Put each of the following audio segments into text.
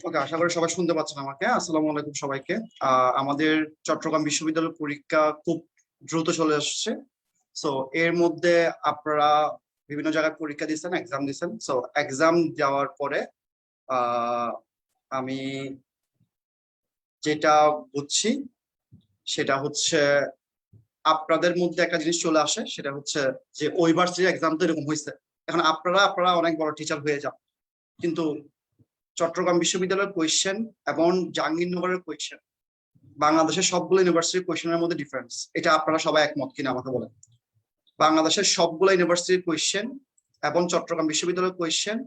ওকে, আশা করি সবাই শুনতে পাচ্ছেন আমাকে। আসসালামু আলাইকুম সবাইকে। আমাদের চট্টগ্রাম বিশ্ববিদ্যালয়ের পরীক্ষা খুব দ্রুত চলে আসছে। সো এর মধ্যে আপনারা বিভিন্ন জায়গায় পরীক্ষা দিচ্ছেন, এক্সাম দিচ্ছেন। সো এক্সাম দেওয়ার পরে আহ আমি যেটা বুঝছি সেটা হচ্ছে আপনাদের মধ্যে একটা জিনিস চলে আসে, সেটা হচ্ছে যে ওই ভার্সিটির এক্সাম তো এরকম হয়েছে। এখন আপনারা অনেক বড় টিচার হয়ে যান, কিন্তু চট্টগ্রাম বিশ্ববিদ্যালয়ের কোয়েশ্চেন এবং জাহাঙ্গীরনগরের কোয়েশ্চেন, বাংলাদেশের সবগুলো ইউনিভার্সিটির কোয়েশ্চেনের মধ্যে ডিফারেন্স। এটা আপনারা সবাই একমত কিনা আমাকে বলেন। বাংলাদেশের সবগুলো ইউনিভার্সিটির কোয়েশ্চেন এবং চট্টগ্রাম বিশ্ববিদ্যালয়ের কোয়েশ্চেন,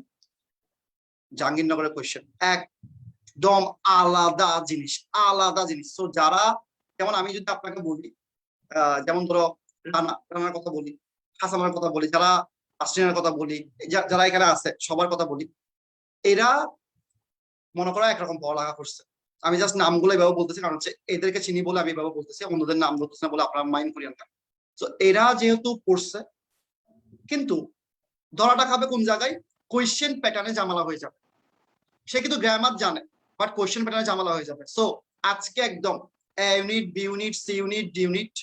জাহাঙ্গীরনগরের কোয়েশ্চেন একদম আলাদা জিনিস, আলাদা জিনিস। তো যারা, যেমন আমি যদি আপনাকে বলি, যেমন ধরো রানার কথা বলি, হাসানের কথা বলি, যারা তাসরিনের কথা বলি, যারা এখানে আছে সবার কথা বলি, এরা মনে করা একরকম পড়ালেখা করছে। আমি জাস্ট নামগুলো এভাবে বলতেছি, কারণ হচ্ছে এদেরকে চিনি বলে আমি এভাবে বলতেছি, অন্যদের নাম বলতেছি না বলে আপনারা মাইন্ড করিয়েন না। তো এরা যেহেতু পড়ছে, কিন্তু ধরাটা খাবে কোন জায়গায়? কোয়েশ্চেন প্যাটার্নে ঝামেলা হয়ে যাবে। সে কিন্তু গ্রামার জানে, বাট কোয়েশ্চেন প্যাটার্নে ঝামেলা হয়ে যাবে। সো আজকে একদম A unit, B unit, C unit, D unit,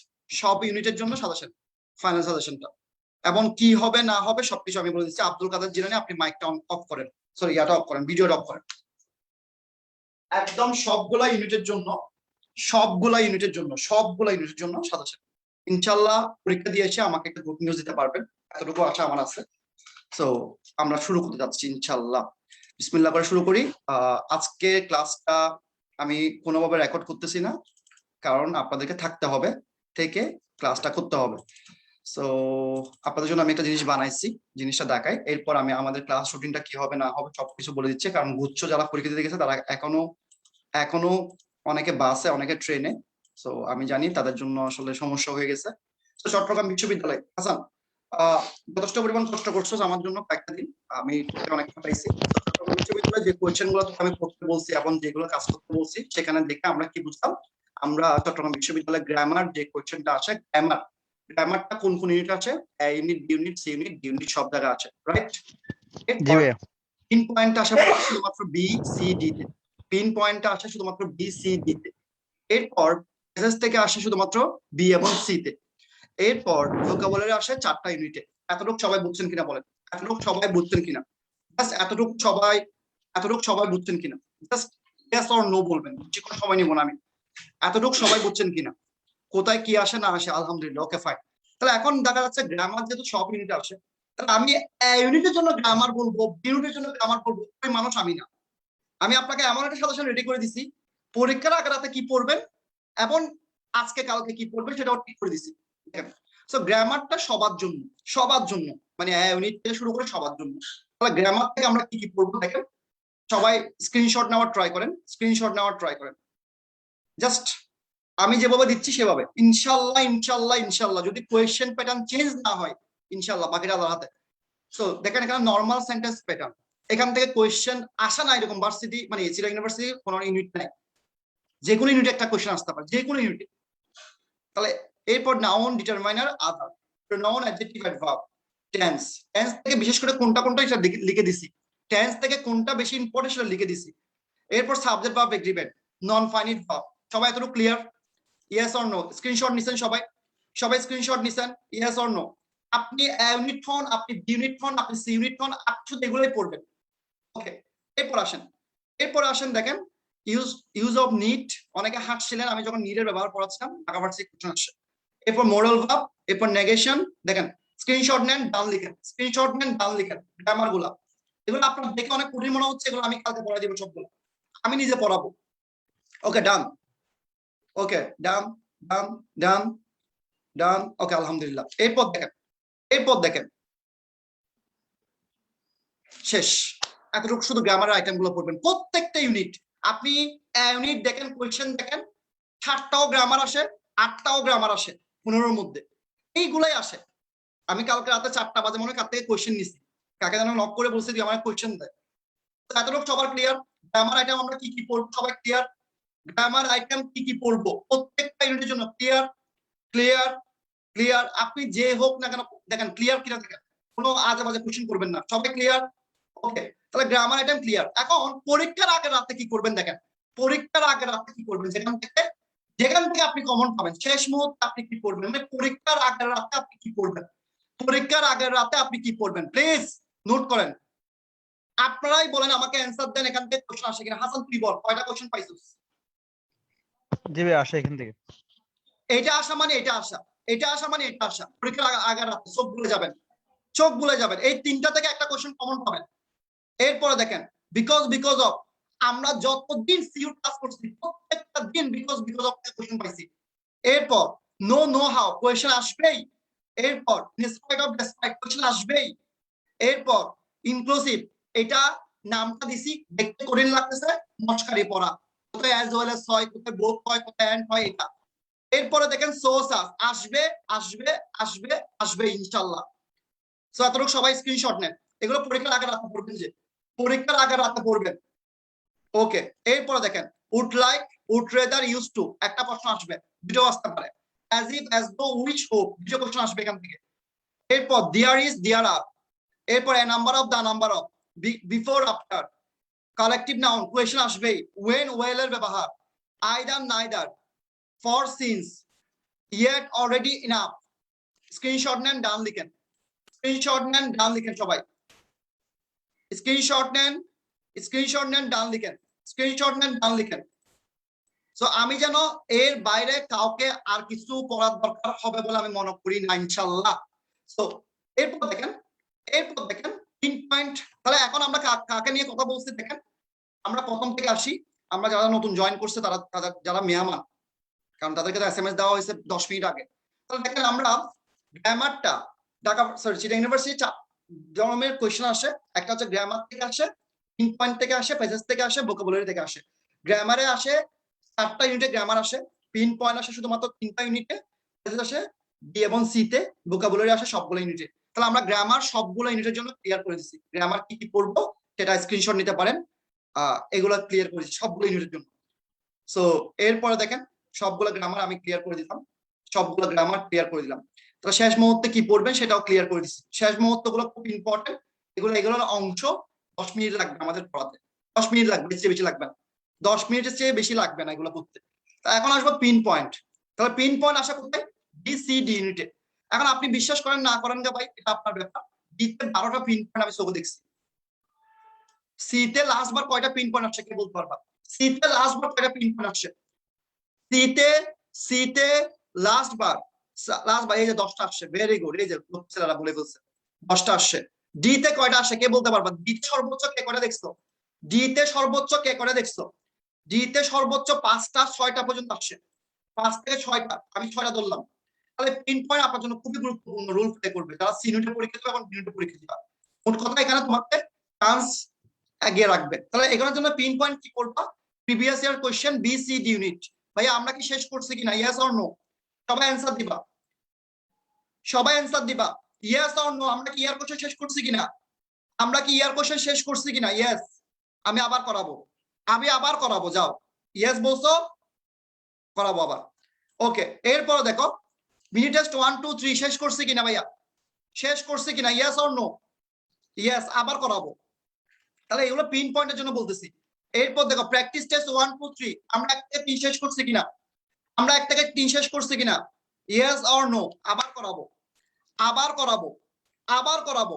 সব ইউনিটের জন্য সাজেশন, ফাইনাল সাজেশনটা, এবং কি হবে না হবে সবকিছু আমি বলে দিচ্ছি। আব্দুল কাদের জিলানী, আপনি মাইকটা অফ করেন, সরি ইয়াটা অফ করেন, ভিডিওটা অফ করেন। একদম সবগুলা ইউনিটের জন্য সাজেশন। ইনশাল্লাহ পরীক্ষা দিয়ে এসে আমাকে একটা গুড নিউজ দিতে পারবেন, এতটুকু আশা আমার আছে। তো আমরা শুরু করতে যাচ্ছি ইনশাল্লাহ। বিসমিল্লাহ করে শুরু করি। আজকে ক্লাসটা আমি কোনোভাবে রেকর্ড করতেছি না, কারণ আপনাদেরকে থাকতে হবে, থেকে ক্লাসটা করতে হবে। সো আপনাদের জন্য আমি একটা জিনিস বানাইছি, জিনিসটা দেখাই, এরপর আমি আমাদের ক্লাস রুটিনটা কি হবে না হবে সবকিছু বলে দিচ্ছি। কারণ গুচ্ছ যারা পরীক্ষা দিতে গেছে তারা এখনো এখনো অনেকে বাসে, অনেকে ট্রেনে। তো আমি জানি তাদের জন্য আসলে সমস্যা হয়ে গেছে। তো চট্টগ্রাম বিশ্ববিদ্যালয়, হাসান, যথেষ্ট পরিমাণ কষ্ট করছো আমার জন্য কয়েকটা দিন, আমি অনেকটা পাইছি। চট্টগ্রাম বিশ্ববিদ্যালয়ে যে কোয়েশ্চেন গুলো আমি পড়তে বলছি এবং যেগুলো কাজ করতে বলছি, সেখানে দেখে আমরা কি বুঝলাম? আমরা চট্টগ্রাম বিশ্ববিদ্যালয়ে গ্রামার যে কোয়েশ্চেনটা আছে, গ্রামারটা কোন কোন ইউনিট আছে, A unit, B unit, C unit, D unit, সব জায়গায় আছে, রাইট? জি এরপর ভাইয়া। পিন পয়েন্ট আসে শুধুমাত্র বি সি ডি তে, পিন পয়েন্টটা আসে শুধুমাত্র বি সি ডি তে। এরপর এসএস থেকে আসে শুধুমাত্র বি এবং সি তে। এরপর ভোকাবুলারি আসে 4টা ইউনিটে। এতটুকু সবাই বুঝছেন কিনা বলেন? এতটুকু সবাই বুঝছেন কিনা? জাস্ট এতটুকু সবাই বুঝছেন কিনা? জাস্ট ইয়েস অর নো বলবেন, বেশি কোনো সময় নিব না আমি। এতটুকু সবাই বুঝছেন কিনা? কোথায় কি আসে না আসে? আলহামদুলিল্লাহ, ওকে ফাইন। তাহলে এখন দেখা যাচ্ছে গ্রামার যেহেতু সব ইউনিটে আসে, তাহলে আমি এ ইউনিটের জন্য গ্রামার বলবো, বি ইউনিটের জন্য গ্রামার বলবো, ওই মানুষ আমি না। আমি আপনাকে এমন একটা সাজেশন রেডি করে দিছি, পরীক্ষার আগে রাতে কি পড়বেন এবং আজকে কালকে কি পড়বেন সেটাও ঠিক করে দিছি। সো গ্রামারটা সবার জন্য, সবার জন্য, মানে ইউনিট থেকে শুরু করে সবার জন্য। তাহলে গ্রামার থেকে আমরা কি কি পড়বো দেখেন, সবাই স্ক্রিনশট নেওয়ার ট্রাই করেন। জাস্ট আমি যেভাবে দিচ্ছি সেভাবে, ইনশাল্লাহ ইনশাল্লাহ ইনশাল্লাহ, যদি কোয়েশ্চেন প্যাটার্ন চেঞ্জ না হয়, ইনশাল্লাহ বাকিটা আল্লাহর হাতে। সো দেখেন এখানে নর্মাল সেন্টেন্স প্যাটার্ন, এখান থেকে কোয়েশ্চেন আসা না এরকম ভার্সিটি, মানে এসিরা ইউনিভার্সিটি কোনো ইউনিট নাই, যে কোনো ইউনিটে একটা কোয়েশ্চেন আসতে পারে, যে কোনো ইউনিটে। তাহলে এরপর noun, determiner, other, pronoun, adjective, adverb, tense. Tense থেকে বিশেষ করে কোনটা কোনটা এটা লিখে দিছি, টেন্স থেকে কোনটা বেশি ইম্পর্টেন্ট সেটা লিখে দিছি। এরপর subject verb, agreement, non finite verb. সবাই এতটুকু clear? Yes or no? Screenshot নিছেন সবাই? সবাই স্ক্রিনশট নিছেন? Yes or no? আপনি ইউনিট হন, আপনি বি ইউনিট হন, আপনি সি ইউনিট হন, আপনি শুধু এগুলোই পড়বেন। ওকে, এরপর আসেন দেখেন, ইউজ ইউজ অফ নিড। অনেকে হাসছিলেন আমি যখন নিডের ব্যবহার পড়াচ্ছিলাম, ঢাকা ভার্সিটি কোশ্চেন আসছে। এরপর মোরাল ভার্ব, এরপর নেগেশন। দেখেন, স্ক্রিনশট নেন, ডান লিখেন, স্ক্রিনশট নেন, ডান লিখেন, গ্রামার গুলা। এগুলো আপনার দেখে অনেক কঠিন মনে হচ্ছে, এগুলো আমি কালকে পড়াই দিব সবগুলো, আমি নিজে পড়াবো। ওকে ডান, ওকে ডান, ডান, ডান, ডান, ওকে আলহামদুলিল্লাহ। এরপর দেখেন শেষ। এতটুকু শুধু গ্রামারের আইটেম গুলো পড়বেন প্রত্যেকটা ইউনিট। আপনি ইউনিট দেখেন, কোয়েশ্চেন দেখেন, 7টাও গ্রামার আসে, 8টাও গ্রামার আসে, 15-র মধ্যে এইগুলাই আসে। আমি কালকে রাতে 4টা বাজে মনে হয় কার থেকে কোয়েশ্চেন নিছি, কাকে যেন নক করে বলছি যে আমার কোয়েশ্চেন দেয়। এতটুকু সবার ক্লিয়ার? গ্রামার আইটেম আমরা কি কি পড়বো সবাই ক্লিয়ার? গ্রামার আইটেম কি কি পড়বো প্রত্যেকটা ইউনিটের জন্য ক্লিয়ার? Clear, clear. আপনি যে হোক না কেন দেখেন ক্লিয়ার কিনা, দেখেন কোনো আজে বাজে কোশ্চেন করবেন না, সবাই ক্লিয়ার? ওকে, তাহলে তাহলে গ্রামার আইটেম ক্লিয়ার। এখন পরীক্ষার আগের রাতে কি করবেন দেখেন, পরীক্ষার আগের রাতে কি করবেন, যেখান থেকে আপনি কমন পাবেন শেষ মুহূর্তে আপনি কি করবেন, মানে পরীক্ষার আগের রাতে আপনি কি করবেন, পরীক্ষার আগের রাতে আপনি কি করবেন প্লিজ নোট করেন। আপনারাই বলেন আমাকে অ্যান্সার দেন, এখান থেকে কোশ্চেন আসে কিনা। হাসান তুই বল কয়টা কোশ্চেন পাইছিস? জি ভাই আসে এখান থেকে। এটা আসা মানে এটা আসা, এটা আসা মানে এটা আসা। পরীক্ষার আগের রাতে চোখ ভুলে যাবেন, চোখ ভুলে যাবেন, এই তিনটা থেকে একটা কোশ্চেন কমন পাবেন। এরপরে দেখেন বিকজ অফ, আমরা যতদিন সিইউ ক্লাস করছি প্রত্যেকটা দিন বিকজ অফ কোশ্চেন পাইছি। এরপর নো হাউ কোশ্চেন আসবেই। এরপর ডিসপাইট অফ ডেসপাইট কোশ্চেন আসবেই। এরপর ইনক্লুসিভ, এটা নামটা দিছি দেখতে কঠিন লাগতেছে, মস্কারি পড়া, কোথায় অ্যাজ ওয়েল এস হয়, কোথায় বোথ হয়, কোথায় এন্ড হয়, এটা। এরপরে দেখেন সোসাস আসবে আসবে আসবে আসবে ইনশাআল্লাহ। সো এতটুকু সবাই স্ক্রিনশট নেন, এগুলো পরীক্ষার আগে রাতে পড়বেন, যে পরীক্ষার আগে রাতে পড়বেন। ওকে, এরপরে দেখেন would like would rather use to, একটা প্রশ্ন আসবে, দুটো আসতে পারে। As if as though wish hope, দুটো কোশ্চেন আসবে এখান থেকে। এরপর দেয়ার ইজ দেয়ার আর, এরপর a number of the number of, before after, collective noun question আসবেই, ওয়েন ওয়েল এর ব্যবহার, either neither, for since, yet already enough. Screenshot নেন ডান লিখেন, স্ক্রিনশট নেন ডান লিখেন সবাই, স্ক্রিনশট নেন, স্ক্রিনশট নেন ডান লিখেন, স্ক্রিনশট নেন ডান লিখেন। সো আমি যেন এর বাইরে কাউকে আর কিছু করার দরকার হবে বলে আমি মনে করি না ইনশাআল্লাহ। সো এরপর দেখেন, এরপর দেখেন 3 পয়েন্ট। তাহলে এখন আমরা কাকে নিয়ে কথা বলছি দেখেন, আমরা প্রথম থেকে আসি। আমরা যারা নতুন জয়েন করছে তারা যারা মেহমান, কারণ তাদেরকে তো এসএমএস দেওয়া হয়েছে 10 মিনিট আগে। তাহলে দেখেন আমরা গ্রামারটা ঢাকা সরি চিটাগাং ইউনিভার্সিটি জনমের কোয়েশ্চেন আসে, একটা হচ্ছে গ্রামার থেকে আসে, 3 পয়েন্ট থেকে আসে, পেজেস থেকে আসে, ভোকাবুলারি থেকে আসে। গ্রামারে আসে 4টা ইউনিটে গ্রামার আসে, 3 পয়েন্ট আসে শুধুমাত্র 3টা ইউনিটে, পেজেস আসে বি এবং সি তে, ভোকাবুলারি আসে সবগুলো ইউনিটে। তাহলে আমরা গ্রামার সবগুলো ইউনিটের জন্য ক্লিয়ার করে দিচ্ছি, গ্রামার কি কি পড়বো সেটা স্ক্রিনশট নিতে পারেন। এগুলো ক্লিয়ার করেছি সবগুলো ইউনিটের জন্য। সো এরপরে দেখেন সবগুলো গ্রামার আমি ক্লিয়ার করে দিলাম, সবগুলো গ্রামার ক্লিয়ার করে দিলাম। তো শেষ মুহূর্তে কি পড়বেন সেটাও ক্লিয়ার করে দিচ্ছি। শেষ মুহূর্ত গুলো খুব ইম্পর্টেন্ট, এগুলোর অংশ 10 মিনিট লাগবে আমাদের পড়াতে, 10 মিনিট লাগবে, এর চেয়ে বেশি লাগবে না, 10 মিনিটের চেয়ে বেশি লাগবে না এগুলো পড়তে। তা এখন আসবো পিন পয়েন্ট। তাহলে পিন পয়েন্ট আসা কোথায়, ডি সি ডি ইউনিটে। এখন আপনি বিশ্বাস করেন না করেন যে ভাই এটা আপনার ব্যাপার, ডিতে 12টা পিন পয়েন্ট আমি চোখে দেখছি। সিতে লাস্ট বার কয়টা পিন পয়েন্ট আসছে কে বলতে পারবা? সিতে লাস্ট বার কয়টা পিন পয়েন্ট আসছে? সিতে সিতে লাস্ট বার এই যে 10টা আসছে, ভেরি গুড, এই যে ছেলেরা বলে ফেলছে 10টা আসছে। ডি তে কয়টা আসে কে বলতে পারবা? ডি তে সর্বোচ্চ কে কয়টা দেখছো? ডি তে সর্বোচ্চ কে কয়টা দেখছো? ডি তে সর্বোচ্চ 5টা 6টা পর্যন্ত আসছে, 5 থেকে 6টা, আমি 6টা ধরলাম। তাহলে পিন পয়েন্ট আপনার জন্য খুবই গুরুত্বপূর্ণ রোল প্লে করবে যারা সি ইউনিটের পরীক্ষা দিবে এবং ডি ইউনিটের পরীক্ষা দিবা। মোট কথা এখানে তোমাকে চান্স এগিয়ে রাখবে। তাহলে এগুলোর জন্য পিন পয়েন্ট কি করবা? Previous year question B C D unit, ভাইয়া আমরা কি শেষ করছি কিনা, ইয়েস অর নো? সবাই অ্যান্সার দিবা, সবাই অ্যান্সার দিবা, ইয়েস অর নো। আমরা কি ইয়ার কোশ্চেন শেষ করছি কিনা, আমরা কি ইয়ার কোশ্চেন শেষ করছি কিনা? ইয়েস। আমি আবার করাবো, আমি আবার করাবো, যাও ইয়েস বলছো, করাবো আবার। ওকে, এরপর দেখো মিনি টেস্ট 1 2 3 শেষ করছি কিনা ভাইয়া, শেষ করছি কিনা, ইয়েস অর নো? ইয়েস, আবার করাবো। তাহলে এগুলো পিন পয়েন্টের জন্য বলতেছি। এরপর দেখো প্র্যাকটিস টেস্ট 1 2 3 আমরা 1 থেকে 3 শেষ করছি কিনা, আমরা 1 থেকে 3 শেষ করছি কিনা, ইয়েস অর নো? আবার করাবো, আবার করাবো, আবার করাবো।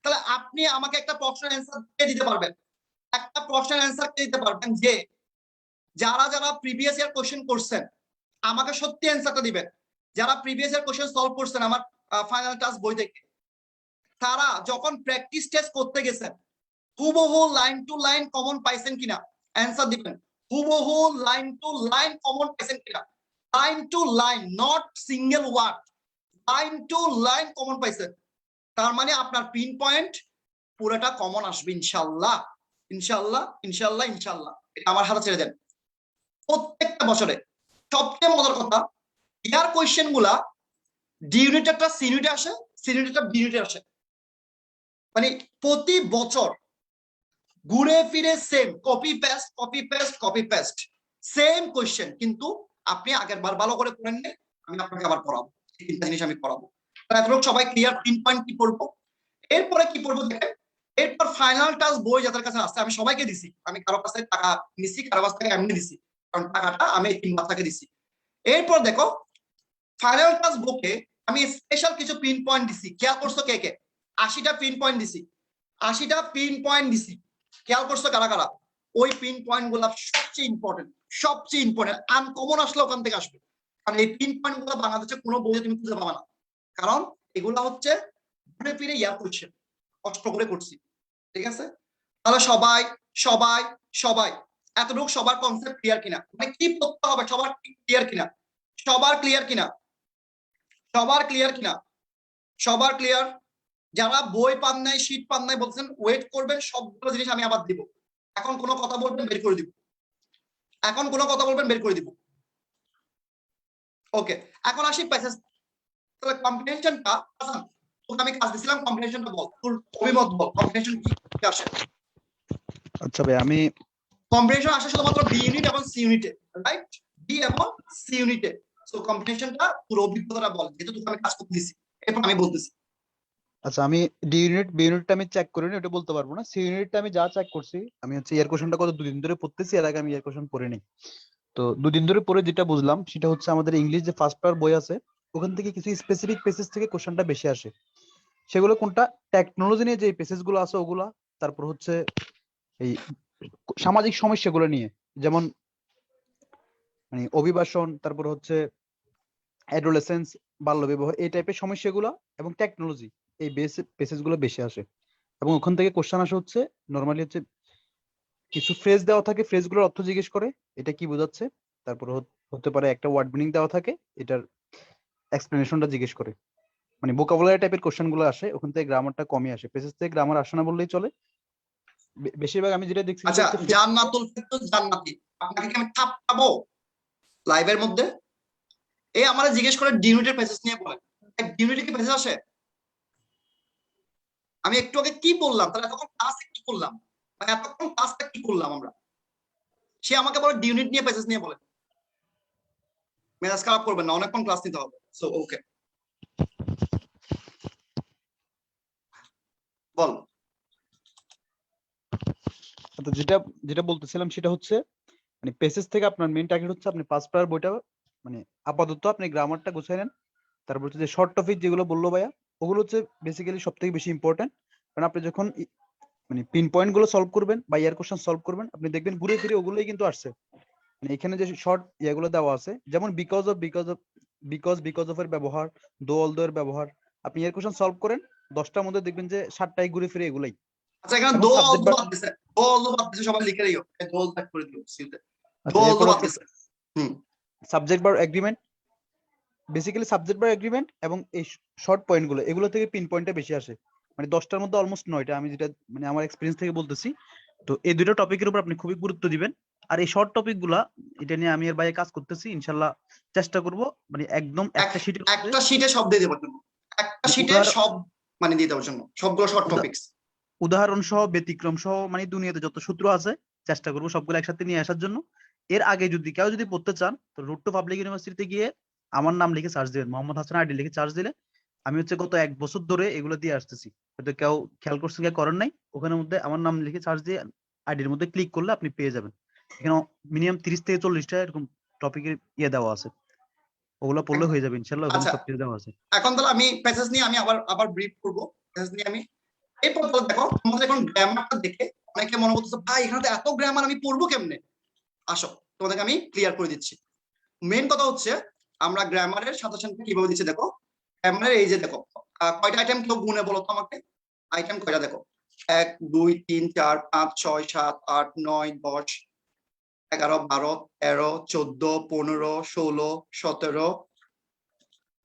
তাহলে আপনি আমাকে একটা প্রশ্নের অ্যান্সার দিয়ে দিতে পারবেন, একটা প্রশ্নের অ্যান্সার দিয়ে দিতে পারবেন যে যারা যারা প্রিভিয়াস ইয়ার কোশ্চেন করছেন আমাকে সত্যি অ্যান্সারটা দিবেন। যারা প্রিভিয়াস ইয়ার কোশ্চেন সলভ করছেন আমার ফাইনাল টাস্ক বই থেকে, তারা যখন প্র্যাকটিস টেস্ট করতে গেছেন হুবহু লাইন টু লাইন কমন পাইছেন কিনা, অ্যান্সার দিবেন। হুবহু লাইন টু লাইন কমন পাইছেন কিনা, line to line, not single word, line to line common পাইছেন। তার মানে আপনার পিন পয়েন্ট পুরোটা কমন আসবে ইনশাআল্লাহ, ইনশাআল্লাহ, ইনশাআল্লাহ, ইনশাআল্লাহ। এটা আমার হাতে ছেড়ে দেন। প্রত্যেকটা বছরে সবচেয়ে মজার কথা, ইয়ার কোয়েশ্চেন গুলা ডি ইউনিটেরটা সি ইউনিটে আসে, সি ইউনিটেরটা বি ইউনিটে আসে। মানে প্রতি বছর ঘুরে ফিরে same, copy paste copy paste copy paste, same question, কিন্তু আপনি আগের বার ভালো করে পড়েন না, আমি আপনাকে আবার পড়াবো, তিনটা জিনিস আমি পড়াবো। এতটুকু সবাই ক্লিয়ার? পিন পয়েন্ট কি পড়বো, এরপরে কি পড়বো দেখেন, এরপর ফাইনাল টাচ বই যাদের কাছে আসছে, আমি সবাইকে দিছি, আমি কারো কাছে টাকা নিছি, কারো কাছ থেকে এমনি দিছি, কারণ টাকাটা আমি এই 3 বাচ্চাকে দিছি। এরপর দেখো ফাইনাল টাচ বুকে আমি স্পেশাল কিছু পিন পয়েন্ট দিছি, খেয়াল করছো কে কে? 80টা পিন পয়েন্ট দিছি, 80টা পিন পয়েন্ট দিছি, খেয়াল করছো কারা কারা? ওই পিন পয়েন্ট গুলা সবচেয়ে ইম্পর্টেন্ট, সবচেয়ে ইম্পর্টেন্ট, আনকমন আসলে ওখান থেকে আসবে, কারণ এই পিন পয়েন্ট গুলো বাংলাদেশে কোনো বইয়ে তুমি খুঁজে পাবে না, কারণ এগুলা হচ্ছে ঘুরে ফিরে ইয়ার করছে, কষ্ট করে করছি, ঠিক আছে? তাহলে সবাই সবাই সবাই এতটুকু সবার কনসেপ্ট ক্লিয়ার কিনা, মানে কি পড়তে হবে সবার ক্লিয়ার কিনা, সবার ক্লিয়ার কিনা, সবার ক্লিয়ার কিনা, সবার ক্লিয়ার? যারা বই পান নাই, শীট পান নাই বলছেন ওয়েট করবেন, সবগুলো জিনিস আমি আবার দিব। এখন কোনো কথা বলবেন বের করে দিব, এখন কোনো কথা বলবেন বের করে দিব। ওকে, এখন আসি প্যাসেজ। তাহলে কম্বিনেশনটা তোকে আমি কাজ দিছিলাম, কম্বিনেশনটা বল, তোর অভিমত বল, কম্বিনেশন কি আসে? আচ্ছা ভাই, আমি কম্বিনেশন আসে শুধুমাত্র বি ইউনিট এবং সি ইউনিটে, রাইট? বি এবং সি ইউনিটে। সো কম্বিনেশনটা পুরো অভিজ্ঞতাটা বল, যেহেতু তোকে আমি কাজ করতে দিছি, এরপর আমি বলতেছি। আচ্ছা, আমি ডি ইউনিট বি ইউনিটটা আমি চেক করিনি, ওটা বলতে পারবো না। সি ইউনিটটা আমি যা চেক করছি, আমি হচ্ছে ইয়ার কোশ্চেনটা কত 2 দিন ধরে পড়তেছি, এর আগে আমি ইয়ার কোশ্চেন পড়িনি। তো 2 দিন ধরে পড়ে যেটা বুঝলাম সেটা হচ্ছে আমাদের ইংলিশ যে ফার্স্ট পেপার বই আছে, ওখান থেকে কিছু স্পেসিফিক পেসেজ থেকে কোশ্চেনটা বেশি আসে। সেগুলো কোনটা? টেকনোলজি নিয়ে যে পেসেজ গুলো আছে ওগুলা, তারপর হচ্ছে এই সামাজিক সমস্যাগুলো নিয়ে, যেমন মানে অভিবাসন, তারপর হচ্ছে অ্যাডোলেসেন্স, বাল্যবিবাহ, এই টাইপের সমস্যাগুলো এবং টেকনোলজি, এই পেসেজ গুলো বেশি আসে। এবং ওখান থেকে কোশ্চেন আসে হচ্ছে নরমালি হচ্ছে কিছু ফ্রেজ দেওয়া থাকে, ফ্রেজ গুলোর অর্থ জিজ্ঞেস করে, এটা কি বোঝাচ্ছে। তারপর হতে পারে একটা ওয়ার্ড মিনিং দেওয়া থাকে, এটার এক্সপ্লেনেশনটা জিজ্ঞেস করে। মানে ভোকাবুলারি টাইপের কোশ্চেন গুলো আসে, ওখান থেকে গ্রামারটা কমই আসে। পেসেজ থেকে গ্রামার আসে না বললেই চলে। বেশিরভাগ আমি যেটা দেখছি সেটা আচ্ছা, হচ্ছে জান্নাতুল ফেরদৌস জান্নাতি, আপনাকে কি আমি থাপড়াবো লাইভের মধ্যে? এই আমারে জিজ্ঞেস করে ডি ইউনিটের পেসেজ নিয়ে বলেন, ডি ইউনিটে কি পেসেজ আসে? আমি একটু আগে কি বললাম, তাহলে এতক্ষণ ক্লাস কি করলাম, মানে এতক্ষণ ক্লাসটা কি করলাম আমরা? সে আমাকে বলে ডি ইউনিট নিয়ে পেসেজ নিয়ে বলেন। মেজাজ খারাপ করবেন না, অনেকক্ষণ ক্লাস নিতে হবে। সো ওকে, বল। তো যেটা যেটা বলতেছিলাম সেটা হচ্ছে মানে পেসেজ থেকে আপনার মেইন টার্গেট হচ্ছে আপনি পাস পাওয়ার বইটা মানে আপাতত আপনি গ্রামারটা গুছাই নেন। তারপর হচ্ছে যে শর্ট টপিক যেগুলো বললো ভাইয়া, ওগুলো হচ্ছে বেসিক্যালি সব থেকে বেশি ইম্পর্টেন্ট। কারণ আপনি যখন মানে পিন পয়েন্ট গুলো সলভ করবেন বা ইয়ার কোশ্চেন সলভ করবেন, আপনি দেখবেন ঘুরে ফিরে ওগুলোই কিন্তু আসছে। মানে এখানে যে শর্ট ইয়াগুলো দেওয়া আছে, যেমন বিকজ অফ এর ব্যবহার, দো অল দো এর ব্যবহার, আপনি ইয়ার কোশ্চেন সলভ করেন 10টার মধ্যে দেখবেন যে 7টাই ঘুরে ফিরে এগুলাই। আচ্ছা, এখানে এবং দো সাবজেক্ট অলদো বাদ দিছে, দো অলদো বাদ দিছে, সবাই লিখে দিও, দো অলদো বাদ করে দিও সিউতে, দো আচ্ছা, অলদো এরপর বাদ হচ্ছে দিছে। হুম, সাবজেক্ট বার এগ্রিমেন্ট, বেসিক্যালি সাবজেক্ট বার এগ্রিমেন্ট এবং এই শর্ট পয়েন্ট গুলো, এগুলো থেকে পিন পয়েন্টটা বেশি আসে। মানে 10টার মধ্যে অলমোস্ট 9টা, আমি যেটা মানে আমার এক্সপিরিয়েন্স থেকে বলতেছি। তো এই দুটো টপিকের উপর আপনি খুবই গুরুত্ব দিবেন। আর এই শর্ট টপিক গুলা, এটা নিয়ে আমি এর বাইরে কাজ করতেছি, ইনশাল্লাহ চেষ্টা করব মানে একদম একটা শিটের মধ্যে একটা শিটে সব দিয়ে দেওয়ার জন্য, একটা শিটে সব মানে দিয়ে দেওয়ার জন্য, সবগুলো শর্ট টপিকস, উদাহরণ সহ, ব্যতিক্রম সহ, মানে দুনিয়াতে যত সূত্র আছে চেষ্টা করবো সবগুলো একসাথে নিয়ে আসার জন্য। এর আগে যদি কেউ পড়তে চান, তো রুট টু পাবলিক ইউনিভার্সিটিতে গিয়ে আমার নাম লিখে সার্চ দিবেন, মোহাম্মদ হাসান আইডি লিখে সার্চ দিলে আমি হচ্ছে গত 1 বছর ধরে এগুলো দিয়ে আসতেছি। হয়তো কেউ খেয়াল করছেন, কেউ করেন নাই। ওখানের মধ্যে আমার নাম লিখে সার্চ দিয়ে আইডির মধ্যে ক্লিক করলে আপনি পেয়ে যাবেন। এখানে মিনিমাম 30 থেকে 40টা এরকম টপিকের ইয়ে দেওয়া আছে, ওগুলো পড়লে হয়ে যাবে ইনশাল্লাহ, ওখানে আচ্ছা। সবকিছু দেওয়া আছে। এখন তাহলে আমি প্যাসেজ নিয়ে আমি আবার আবার ব্রিফ করবো, প্যাসেজ নিয়ে আমি। এরপর তাহলে দেখো, তোমাদের এখন গ্রামারটা দেখে অনেকে মনে করতেছে ভাই এখানে তো এত গ্রামার, আমি পড়বো কেমনে? আসো, তোমাদেরকে আমি ক্লিয়ার করে দিচ্ছি। মেন কথা হচ্ছে আমরা গ্রামারের সাজেশন কিভাবে দিচ্ছি দেখো। গ্রামারের এই যে দেখো, কয়টা আইটেম কেউ গুনে বলো তো আমাকে, আইটেম কয়টা দেখো? 1 2 3 4 5 6 7 8 9 10 11 12 13 14 15 16 17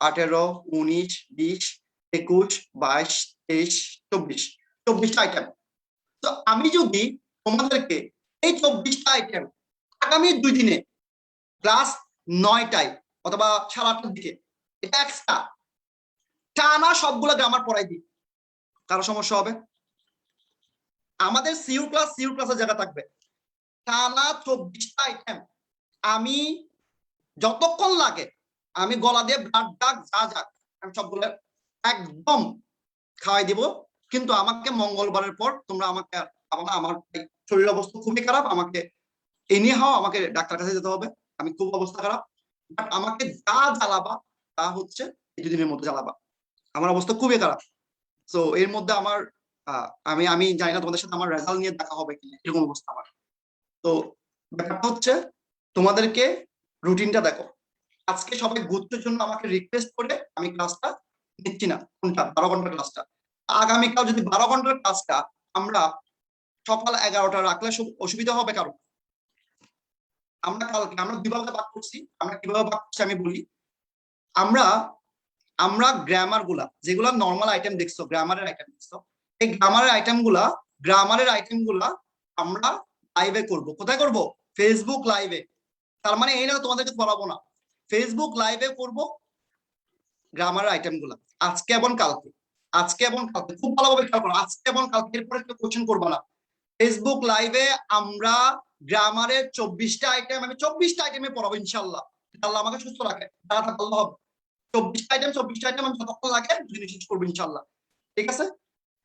18 19 20 21 22 23 24, 24টা আইটেম। তো আমি যদি তোমাদেরকে এই 24টা আইটেম আগামী 2 দিনে ক্লাস 9টায় অথবা 8:30টার দিকে এটা এক্সট্রা টানা সবগুলো গ্রামার পড়াই দিই, কারো সমস্যা হবে? আমাদের সিইউ ক্লাসের জায়গা থাকবে টানা 24টা আইটেম, আমি যতক্ষণ লাগে আমি গলা দিয়ে ব্লাড ডাক যা যাক আমি সবগুলো একদম খাওয়াই দিব, কিন্তু আমাকে মঙ্গলবারের পর তোমরা আমাকে আমার শরীর অবস্থা খুবই খারাপ, আমাকে এনে হাও আমাকে ডাক্তার কাছে যেতে হবে, আমি খুব অবস্থা খারাপ, বাট আমাকে যা জ্বালাবা তা হচ্ছে এই দুদিনের মধ্যে জ্বালাবা, আমার অবস্থা খুবই খারাপ। তো এর মধ্যে আমার আমি আমি জানি না তোমাদের সাথে আমার রেজাল্ট নিয়ে দেখা হবে কিনা, এরকম অবস্থা আমার। তো ব্যাপারটা হচ্ছে তোমাদেরকে রুটিনটা দেখো, আজকে সবাই গুরুত্বের জন্য আমাকে রিকোয়েস্ট করে আমি ক্লাসটা নিচ্ছি না, কোনটা 12 ঘন্টার ক্লাসটা। আগামীকাল যদি 12 ঘন্টার ক্লাসটা আমরা সকাল 11টা রাখলে অসুবিধা হবে কারো? আমরা কালকে আমরা দুইভাবে ভাগ করছি, আমরা কিভাবে ভাগ করছি আমি বলি। আমরা আমরা গ্রামার গুলা যেগুলা নর্মাল আইটেম দেখছো, গ্রামারের আইটেম দেখছো, এই গ্রামারের আইটেম গুলা আমরা লাইভে করব। কোথায় করব? ফেসবুক লাইভে। তার মানে এই না তোমাদেরকে পড়াবো না, ফেসবুক লাইভে করব গ্রামারের আইটেম গুলা, আজকে এবং কালকে। আজকে এবং কালকে খুব ভালোভাবে খেয়াল করো, আজকে এবং কালকে, এরপরে কেউ কোশ্চেন করবা না। ফেসবুক লাইভে আমরা গ্রামারের 24টা আইটেম, আমি 24টা আইটেমে পড়াবো ইনশাল্লাহ। আল্লাহ আমাকে সুস্থ রাখে, তারা ভালো হবে। 24টা আইটেম আমি যতক্ষণ লাগে জিনিস শেষ করবো ইনশাল্লাহ, ঠিক আছে?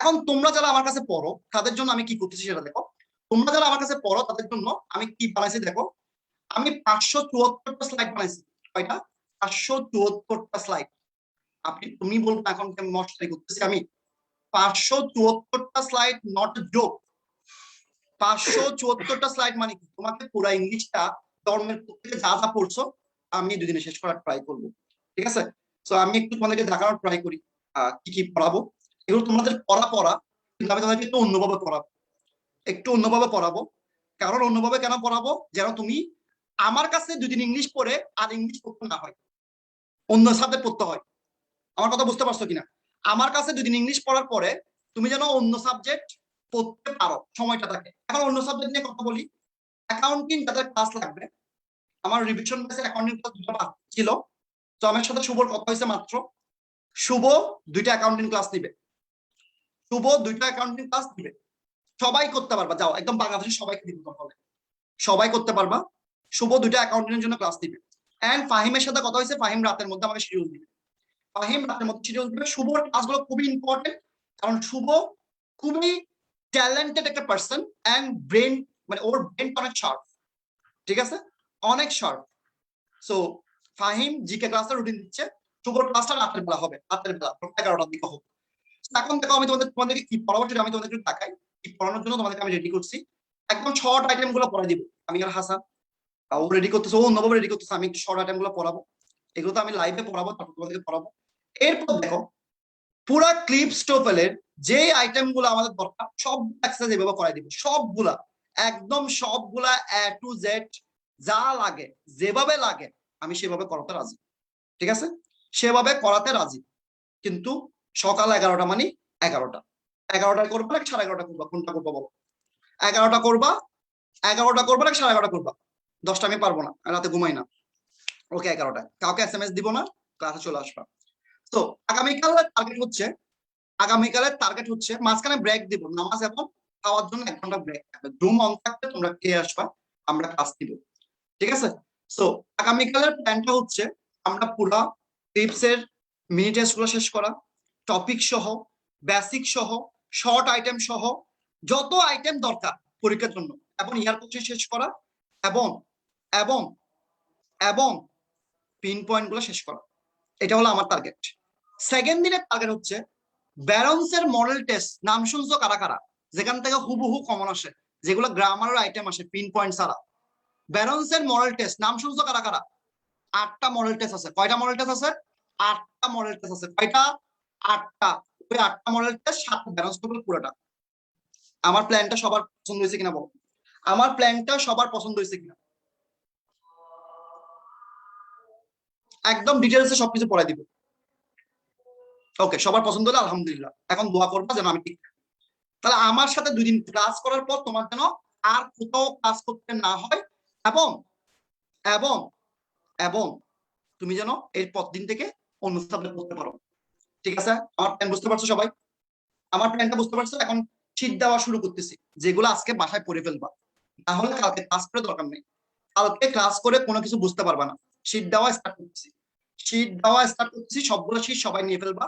এখন তোমরা যারা আমার কাছে পড়ো তাদের জন্য আমি কি করতেছি সেটা দেখো। তোমরা যারা আমার কাছে পড়ো তাদের জন্য আমি কি বানাইছি দেখো। আমি 574টা স্লাইড বানাইছি। কয়টা? 574টা স্লাইড। তুমি বলবো এখন আমি মশলাই করতেছি, আমি 574টা স্লাইড, নট জোক। 574টা স্লাইড মানে কি? তোমাকে পুরো ইংলিশটা ধর্মের থেকে যা যা পড়ছো আমি দুদিনে শেষ করার ট্রাই করবো, ঠিক আছে? তো আমি একটু তোমাদেরকে দেখানোর ট্রাই করি কি কি পড়াবো। এগুলো তোমাদের পড়া কিন্তু আমি তোমাদেরকে একটু অন্যভাবে পড়াবো, একটু অন্যভাবে পড়াবো। কারণ অন্যভাবে কেন পড়াবো? যেন তুমি আমার কাছে 2 দিন ইংলিশ পড়ে আর ইংলিশ পড়তে না হয়, অন্য সাবজেক্ট পড়তে হয়। আমার কথা বুঝতে পারছো কিনা? আমার কাছে 2 দিন ইংলিশ পড়ার পরে তুমি যেন অন্য সাবজেক্ট পড়তে পারো, সময়টা থাকে। এখন অন্য সাবজেক্ট নিয়ে কথা বলি। অ্যাকাউন্টিং যাদের ক্লাস লাগবে, আমার রিভিশন বেসের অ্যাকাউন্টিং ক্লাস 2টা ছিল। তো আমার সাথে শুভর কথা হয়েছে মাত্র। শুভ 2টা অ্যাকাউন্টিং ক্লাস নিবে, শুভ 2টা অ্যাকাউন্টিং ক্লাস নিবে। সবাই করতে পারবা, যাও একদম বাংলাদেশের সবাইকে দিব হবে, সবাই করতে পারবা। শুভ 2টা অ্যাকাউন্টিং এর জন্য ক্লাস দিবে। এন্ড ফাহিমের সাথে কথা হয়েছে, ফাহিম রাতের মধ্যে আমাকে শিডিউল দিবে, ফাহিম রাতের মধ্যে শিডিউল দিবে। শুভর ক্লাসগুলো খুবই ইম্পর্টেন্ট, কারণ শুভ খুবই ট্যালেন্টেড একটা পার্সন, এন্ড ব্রেন মানে ওর ব্রেনটা অনেক শার্প, ঠিক আছে, অনেক শার্প। সো ফাহিম জিকে ক্লাসের রুটিন দিচ্ছে, শুভর ক্লাসটা রাতের বেলা হবে, রাতের বেলা 11টার দিকে হবে। এখন দেখো আমি তোমাদেরকে কি পড়াবো সেটা আমি তোমাদেরকে দেখাই। কি পড়ানোর জন্য তোমাদেরকে আমি রেডি করছি, একদম শর্ট আইটেম গুলো পড়াই দিব। আমি আর হাসান ও রেডি করতেছে, ও অন্যভাবে রেডি করতেছে, আমি একটু শর্ট আইটেম গুলো পড়াবো। এগুলো তো আমি লাইভে পড়াবো, তারপর তোমাদেরকে পড়াবো। এরপর দেখো পুরা ক্লিপ স্টোফেলের যে আইটেম গুলো আমাদের দরকার সব এক্সারসাইজ এভাবে করাই দিব, সবগুলা, একদম সবগুলা A to Z যা লাগে যেভাবে লাগে আমি সেভাবে করাতে রাজি, ঠিক আছে? সেভাবে করাতে রাজি। কিন্তু সকাল 11টা মানে 11টায় করবা নাকি 11:30 করবা, কোনটা করবা বলো? 11টা করবা, 11টা করবা নাকি 11:30 করবা? 10টা আমি পারবো না, রাতে ঘুমাই না। ওকে 11টায় কাউকে SMS দিব না, ক্লাসে চলে আসবা। তো আগামীকালের টার্গেট হচ্ছে মাঝখানে ব্রেক দিব, নামাজ এবং খাওয়ার জন্য 1 ঘন্টা ব্রেক থাকবে। জুম অন থাকবে, তোমরা খেয়ে আসবা, আমরা ক্লাস দিব, ঠিক আছে? সো আগামীকালের প্ল্যানটা হচ্ছে আমরা পুরো টিপসের মিনি টেস্ট গুলো শেষ করা, টপিক সহ, বেসিক সহ, শর্ট আইটেম সহ, যত আইটেম দরকার পরীক্ষার জন্য, এবং ইয়ার কোশ্চেন শেষ করা, এবং এবং এবং পিন পয়েন্ট গুলো শেষ করা। এটা হলো আমার টার্গেট। সেকেন্ড দিনের টার্গেট হচ্ছে ব্যারন্সের মডেল টেস্ট। নাম শুনছো কারা কারা? যেখান থেকে হুবহু কমন আসে, যেগুলো গ্রামারের আইটেম আসে পিন পয়েন্ট ছাড়া। ব্যারন্সের মডেল টেস্ট নাম শুনছো কারা কারা? 8টা মডেল টেস্ট আছে। কয়টা মডেল টেস্ট আছে? 8টা মডেল টেস্ট আছে। কয়টা? 8টা। ওই 8টা মডেল টেস্ট 7টা ব্যালেন্স করবে পুরোটা। আমার প্ল্যানটা সবার পছন্দ হয়েছে কিনা বলো? আমার প্ল্যানটা সবার পছন্দ হয়েছে কিনা? একদম ডিটেলসে সবকিছু পড়াই দিব। ওকে, সবার পছন্দ হলে আলহামদুলিল্লাহ। এখন দোয়া করবা যেন আমি ঠিক। তাহলে আমার সাথে 2 দিন ক্লাস করার পর তোমার যেন আর কোথাও ক্লাস করতে না হয়, এবং এবং এবং তুমি যেন এর পর দিন থেকে অন্য সাবজেক্ট করতে পারো, ঠিক আছে? আমার প্ল্যান বুঝতে পারছো সবাই? আমার প্ল্যানটা বুঝতে পারছো? এখন শীট দেওয়া শুরু করতেছি, যেগুলো আজকে বাসায় পড়ে ফেলবা, তাহলে কালকে ক্লাস করে দরকার নেই। কালকে ক্লাস করে কোনো কিছু বুঝতে পারবা না। শীট দেওয়া স্টার্ট করতেছি, সবগুলো শীট সবাই নিয়ে ফেলবা।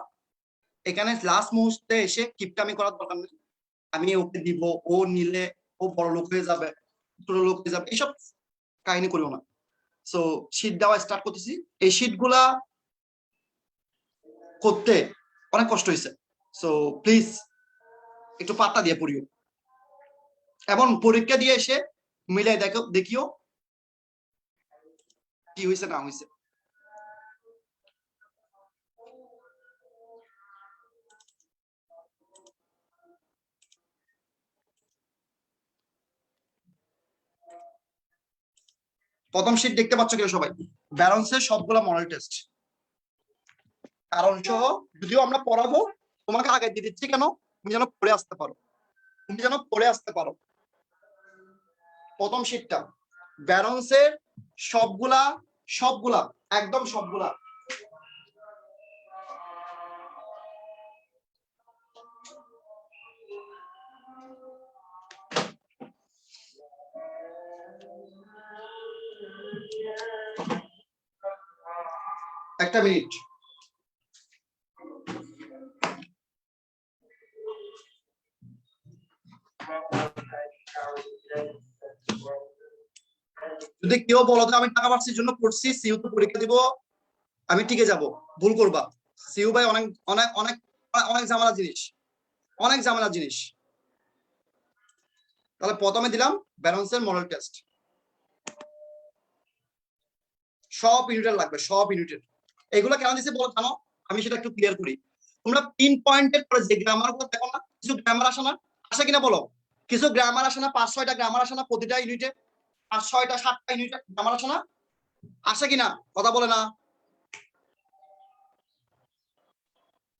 এখানে লাস্ট মুহূর্তে এসে কিপটামি করার দরকার নেই, আমি ওকে দিব, ও নিলে ও বড় লোক হয়ে যাবে, ছোট লোক হয়ে যাবে, এইসব কাহিনী করিও না। সো শীট দেওয়া স্টার্ট করতেছি। এই শীট গুলা করতে অনেক কষ্ট হয়েছে, সো প্লিজ একটু পাত্তা দিয়ে পড়িও, এবং পরীক্ষা দিয়ে এসে মিলাই দেখিও কি হয়েছে না হয়েছে। প্রথম শীট দেখতে পাচ্ছ কিনা সবাই? ব্যালেন্সের সবগুলা মডেল টেস্ট কারণ সহ, যদিও আমরা পড়াবো, তোমাকে আগে দিয়ে দিচ্ছি কেন, তুমি যেন পড়ে আসতে পারো, তুমি যেন পড়ে আসতে পারো। প্রথম শীটটা ব্যালেন্সের সবগুলা সবগুলা একদম সবগুলা। একটা মিনিট। যদি কেউ বলো যে আমি টাকা পাচ্ছির জন্য পড়ছি, সিইউ তো পরীক্ষা দিব, আমি টিকে যাব, ভুল করবা। সিইউ ভাই অনেক অনেক অনেক অনেক ঝামেলা জিনিস, অনেক ঝামেলা জিনিস। তাহলে প্রথমে দিলাম ব্যালেন্সের মডেল টেস্ট, সব ইউনিটের লাগবে, সব ইউনিটের। এগুলো কেন দিচ্ছে বলো জানো? আমি সেটা একটু ক্লিয়ার করি। তোমরা পিন পয়েন্টের পরে যে গ্রামার গুলো দেখো না, কিছু গ্রামার আসে না, আসে কিনা বলো? কিছু গ্রামার আসে না, 5-6টা গ্রামার আসে না প্রতিটা ইউনিটে, 5-6টা 7টা ইউনিটে গ্রামার আসে না, আসে কিনা কথা বলে না,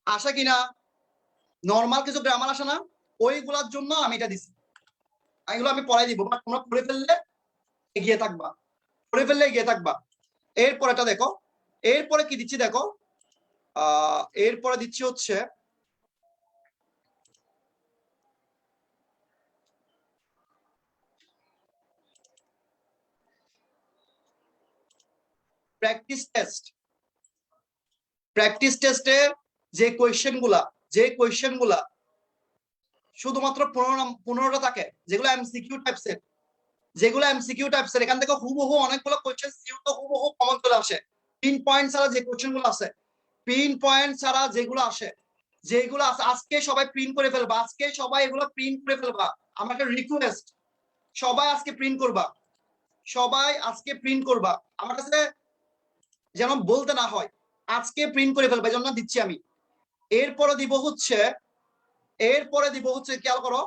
আসে কিনা? নর্মাল কিছু গ্রামার আসে না, ওইগুলোর জন্য আমি এটা দিছি। এগুলো আমি পড়াই দিব, বাট তোমরা পড়ে ফেললে এগিয়ে থাকবা, পড়ে ফেললে এগিয়ে থাকবা। এরপর এটা দেখো, এরপরে কি দিচ্ছি দেখো, এরপরে দিচ্ছি হচ্ছে প্র্যাকটিস টেস্ট। প্র্যাকটিস টেস্টে যে কোয়েশ্চেন গুলা শুধুমাত্র 15টা থাকে, যেগুলো এমসিকিউ টাইপসের, এখান থেকে হুবহু অনেকগুলো কোয়েশ্চেন সিইউ তো হুবহু কমন চলে আসে। পিন পয়েন্ট ছাড়া যে কোয়েশ্চেন গুলো আছে, পিন পয়েন্ট ছাড়া যেগুলো আসে, যেগুলো আছে আজকে সবাই প্রিন্ট করে ফেলবা, আজকে সবাই এগুলো প্রিন্ট করে ফেলবা। আমার একটা রিকোয়েস্ট, সবাই আজকে প্রিন্ট করবা, সবাই আজকে প্রিন্ট করবা, আমার কাছে যেন বলতে না হয়, আজকে প্রিন্ট করে ফেলবা, এই জন্য দিচ্ছি আমি। এরপরে দিব হচ্ছে, খেয়াল করো,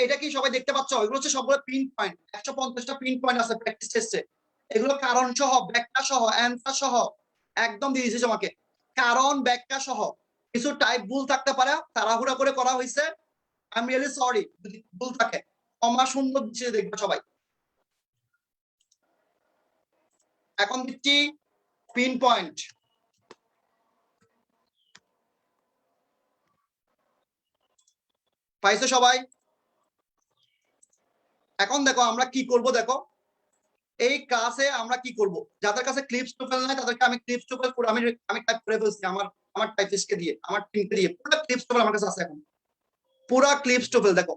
এটা কি সবাই দেখতে পাচ্ছ? এগুলো হচ্ছে সবগুলো পিন পয়েন্ট, 150টা পিন পয়েন্ট আছে প্র্যাকটিস টেস্টে। এগুলো কারণ সহ, ব্যাখ্যা সহ, অ্যান্সার সহ একদম দিয়ে দিয়েছে তোমাকে, কারণ ব্যাখ্যা সহ। কিছু টাইপ ভুল থাকতে পারে, তাড়াহুড়া করে করা হয়েছে, আই এম রিয়েলি সরি যদি ভুল থাকে, ক্ষমা সুন্দর দৃষ্টিতে দেখবে সবাই। এখন দিচ্ছি পিন পয়েন্ট, পাইছো সবাই? এখন দেখো আমরা কি করব, দেখো এই ক্লাসে আমরা কি করব, যাদের কাছে ক্লিপস টোকেল নাই তাদেরকে আমি ক্লিপস টোকেল করে আমি টাইপ করে ফেলছি আমার আমার টাইপিস্টকে দিয়ে, আমার টিমকে দিয়ে, পুরো ক্লিপস টোকেল আমার কাছে আছে এখন, পুরো ক্লিপস টোকেল দেখো।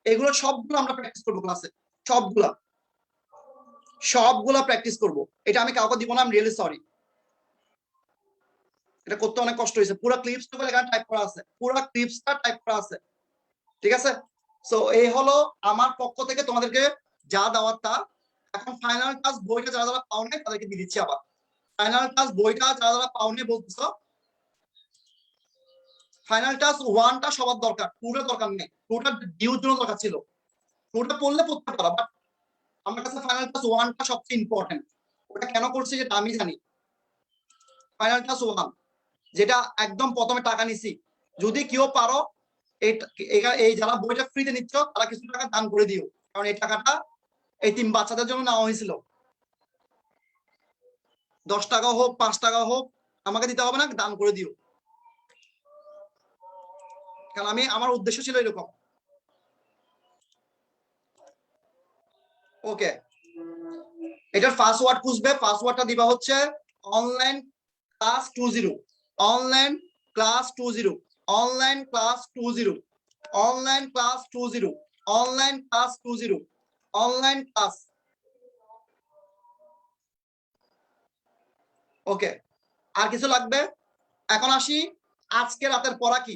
এগুলো সবগুলো আমরা প্র্যাকটিস করবো ক্লাসে, সবগুলা সবগুলা প্র্যাকটিস করব। এটা আমি কাউকে দিব না, আমি রিয়েলি সরি, এটা করতে অনেক কষ্ট হয়েছে। পুরো ক্লিপস টোকেল এখানে টাইপ করা আছে, পুরো ক্লিপসটা টাইপ করা আছে, ঠিক আছে? সো এই হলো আমার পক্ষ থেকে তোমাদেরকে যা দেওয়ার তা। এখন ফাইনাল ক্লাস বইটা যারা যারা পাও নাই তাদেরকে দিয়ে দিচ্ছি আবার। ফাইনাল ক্লাস বইটা যারা যারা পাও নাই বলতেছো, ফাইনাল ক্লাস 1টা সবার দরকার, 2টা দরকার নেই, 2টা ডিউর জন্য দরকার ছিল, 2টা পড়লে পড়তে পারো, বাট আমার কাছে ফাইনাল ক্লাস 1টা সবচেয়ে ইম্পর্টেন্ট। ওটা কেন করছি সেটা আমি জানি। ফাইনাল ক্লাস 1 যেটা একদম প্রথমে টাকা নিছি, যদি কেউ পারো এই যারা বইটা ফ্রিতে নিচ্ছ তারা কিছু টাকা দান করে দিও, কারণ এই টাকাটা এই 3 বাচ্চাদের জন্য নেওয়া হয়েছিল। 10 টাকা হোক, 5 টাকা হোক, আমাকে দিতে হবে না, দান করে দিও, কারণ আমার উদ্দেশ্য ছিল এরকম। ওকে, এটার পাসওয়ার্ড খুঁজবে, পাসওয়ার্ডটা দিবা হচ্ছে online class 20, online class 20, online class 20, online class 20, online class 20, online class. Okay, আর কিছু লাগবে? এখন আসি আজকে রাতের পড়া কি।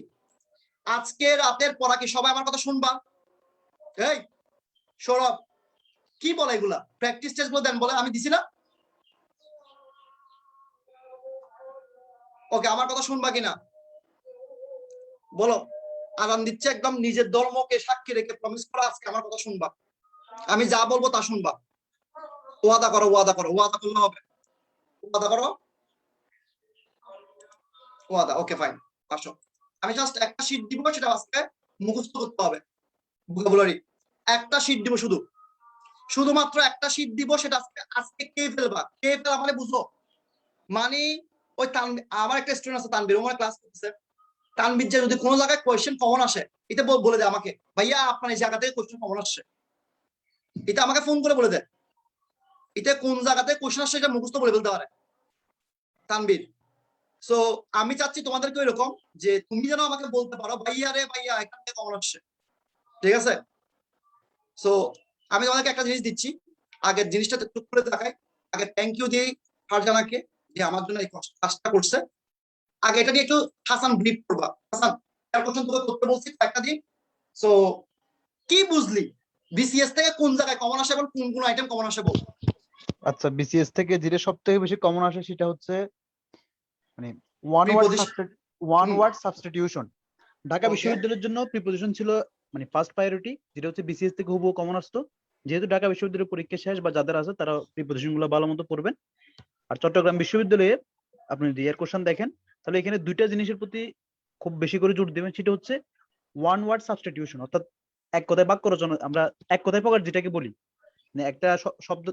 আজকে রাতের পড়া কি? সবাই আমার কথা শুনবা। এই সৌরভ, কি বলে এগুলা? প্র্যাকটিস টেস্ট গুলো দেন বলে, আমি দিছি না? ওকে, আমার কথা শুনবা কিনা বলো। আজান দিচ্ছে, একদম নিজের ধর্মকে সাক্ষী রেখে প্রমিস করো আজকে আমার কথা শুনবা। আমি যা বলবো তা শুনবা। ওয়াদা করো, ওয়াদা করো, ওয়াদা করলে হবে। ওয়াদা করো, ওয়াদা। ওকে ফাইন, আসো। আমি জাস্ট একটা শীট দিব, সেটা আজকে মুখস্থ করতে হবে। ভোকাবুলারি একটা শীট দিব, শুধুমাত্র একটা শীট দিব, সেটা আজকে আজকে কে ফেলবা। কে ফেলা মানে বুঝো, মানে ওই আমার একটা স্টুডেন্ট আছে তানবীর, আমার ক্লাস করতেছে। তানবীর যে যদি কোনো জায়গায় কোয়েশ্চেন কমন আসে, এটা বলে দেয় আমাকে, ভাইয়া আপনার এই জায়গা থেকে কোয়েশ্চেন কমন আসছে, এটা আমাকে ফোন করে বলে দেয়। এটা কোন জায়গাতে কোয়েশ্চেন আসছে এটা মুখস্থ বলে ফেলতে পারে তানবীর। সো আমি চাচ্ছি তোমাদেরকে এরকম যে তুমি যেন আমাকে বলতে পারো, ভাইয়া রে ভাইয়া এখান থেকে কমন আসছে, ঠিক আছে? সো আমি তোমাদেরকে একটা জিনিস দিচ্ছি, আগের জিনিসটা একটু করে দেখাই। আগে থ্যাংক ইউ দিই ফারজানাকে, যে আমার জন্য এই কাজটা করছে। আগে এটা নিয়ে একটু হাসান ব্রিফ করবা। হাসান, এর কোশ্চেন তোকে করতে বলছি একটা দিন। সো কি বুঝলি বিসিএস থেকে কোন জায়গায় কমন আসে এবং কোন কোন আইটেম কমন আসে বল। আচ্ছা, বিসিএস থেকে যেটা সব থেকে বেশি কমন আসে সেটা হচ্ছে মানে ওয়ান ওয়ার্ড সাবস্টিটিউশন। ঢাকা বিশ্ববিদ্যালয়ের জন্য প্রিপোজিশন ছিল মানে ফার্স্ট প্রায়োরিটি, যেটা হচ্ছে বিসিএস থেকে হুবহু কমন আসতো। যেহেতু ঢাকা বিশ্ববিদ্যালয়ের পরীক্ষা শেষ বা যাদের আছে তারা প্রিপোজিশন গুলো ভালো মতো পড়বেন। আর চট্টগ্রাম বিশ্ববিদ্যালয়ে আপনি যদি এর কোশ্চেন দেখেন, তাহলে এখানে দুইটা জিনিসের প্রতি খুব বেশি করে জোর দেবেন, সেটা হচ্ছে ওয়ান ওয়ার্ড সাবস্টিটিউশন, অর্থাৎ এক কথায় বাক্য রচনা। আমরা এক কথায় প্রকাশ যেটাকে বলি, মানে একটা শব্দ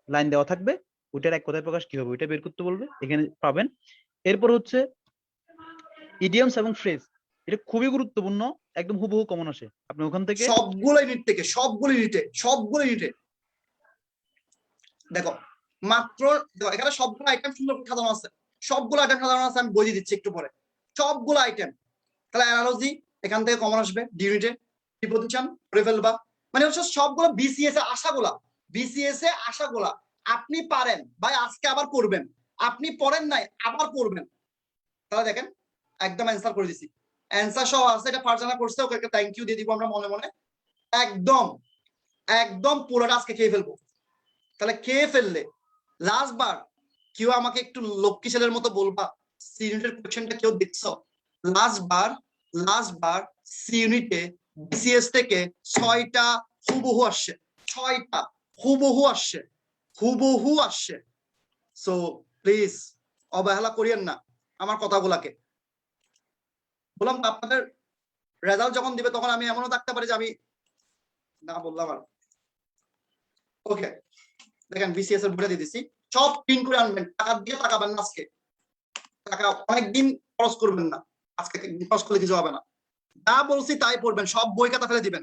লাইন দেওয়া থাকবে, ওইটার এক কথায় প্রকাশ কি হবে ওইটা বের করতে বলবে, এখানে পাবেন। এরপর হচ্ছে ইডিয়মস এবং ফ্রেজ, এটা খুবই গুরুত্বপূর্ণ, একদম হুবহু কমন আসে আপনি ওখান থেকে। সবগুলো ইউনিট থেকে, সবগুলো ইউনিটে দেখো। মাত্র দেখো, এখানে সবগুলো আইটেম সুন্দর করে সাজানো আছে, সবগুলো আইটেম সাজানো আছে, আমি বুঝিয়ে দিচ্ছি একটু পরে। সবগুলো আইটেম, তাহলে অ্যানালজি এখান থেকে কমন আসবে, ডি ইউনিটে প্রিপোজিশন করে ফেলবা। মানে হচ্ছে সবগুলো বিসিএস এ আশাগুলা, বিসিএস এ আশাগুলা। আপনি পারেন ভাই, আজকে আবার করবেন, আপনি পড়েন নাই আবার করবেন। তাহলে দেখেন একদম অ্যান্সার করে দিছি, অ্যান্সার সহ আছে। এটা ফারজানা করছে, ওকে থ্যাংক ইউ দিয়ে দিব আমরা মনে মনে। একদম একদম পুরোটা আজকে খেয়ে ফেলবো। তাহলে খেয়ে ফেললে লাস্ট বার কেউ আমাকে একটু লক্ষ্মী ছেলের মতো বলবা, সি ইউনিটের কোশ্চেনটা কেউ দেখছো? লাস্ট বার সি ইউনিটে বিসিএস থেকে 6টা হুবহু আসছে, 6টা হুবহু আসছে, হুবহু আসছে। সো প্লিজ অবহেলা করিয়েন না আমার কথাগুলাকে। বললাম তো, আপনাদের রেজাল্ট যখন দিবে তখন আমি এমনও থাকতে পারি যে আমি না বললাম আর। ওকে, দেখেন বিসিএস এর বলে দিয়ে দিচ্ছি, সব প্রিন্ট করে আনবেন, টাকা দিয়ে তাকাবেন না আজকে, টাকা অনেকদিন খরচ করবেন না, আজকে খরচ করলে কিছু হবে না। যা বলছি তাই পড়বেন, সব বই খাতা ফেলে দিবেন।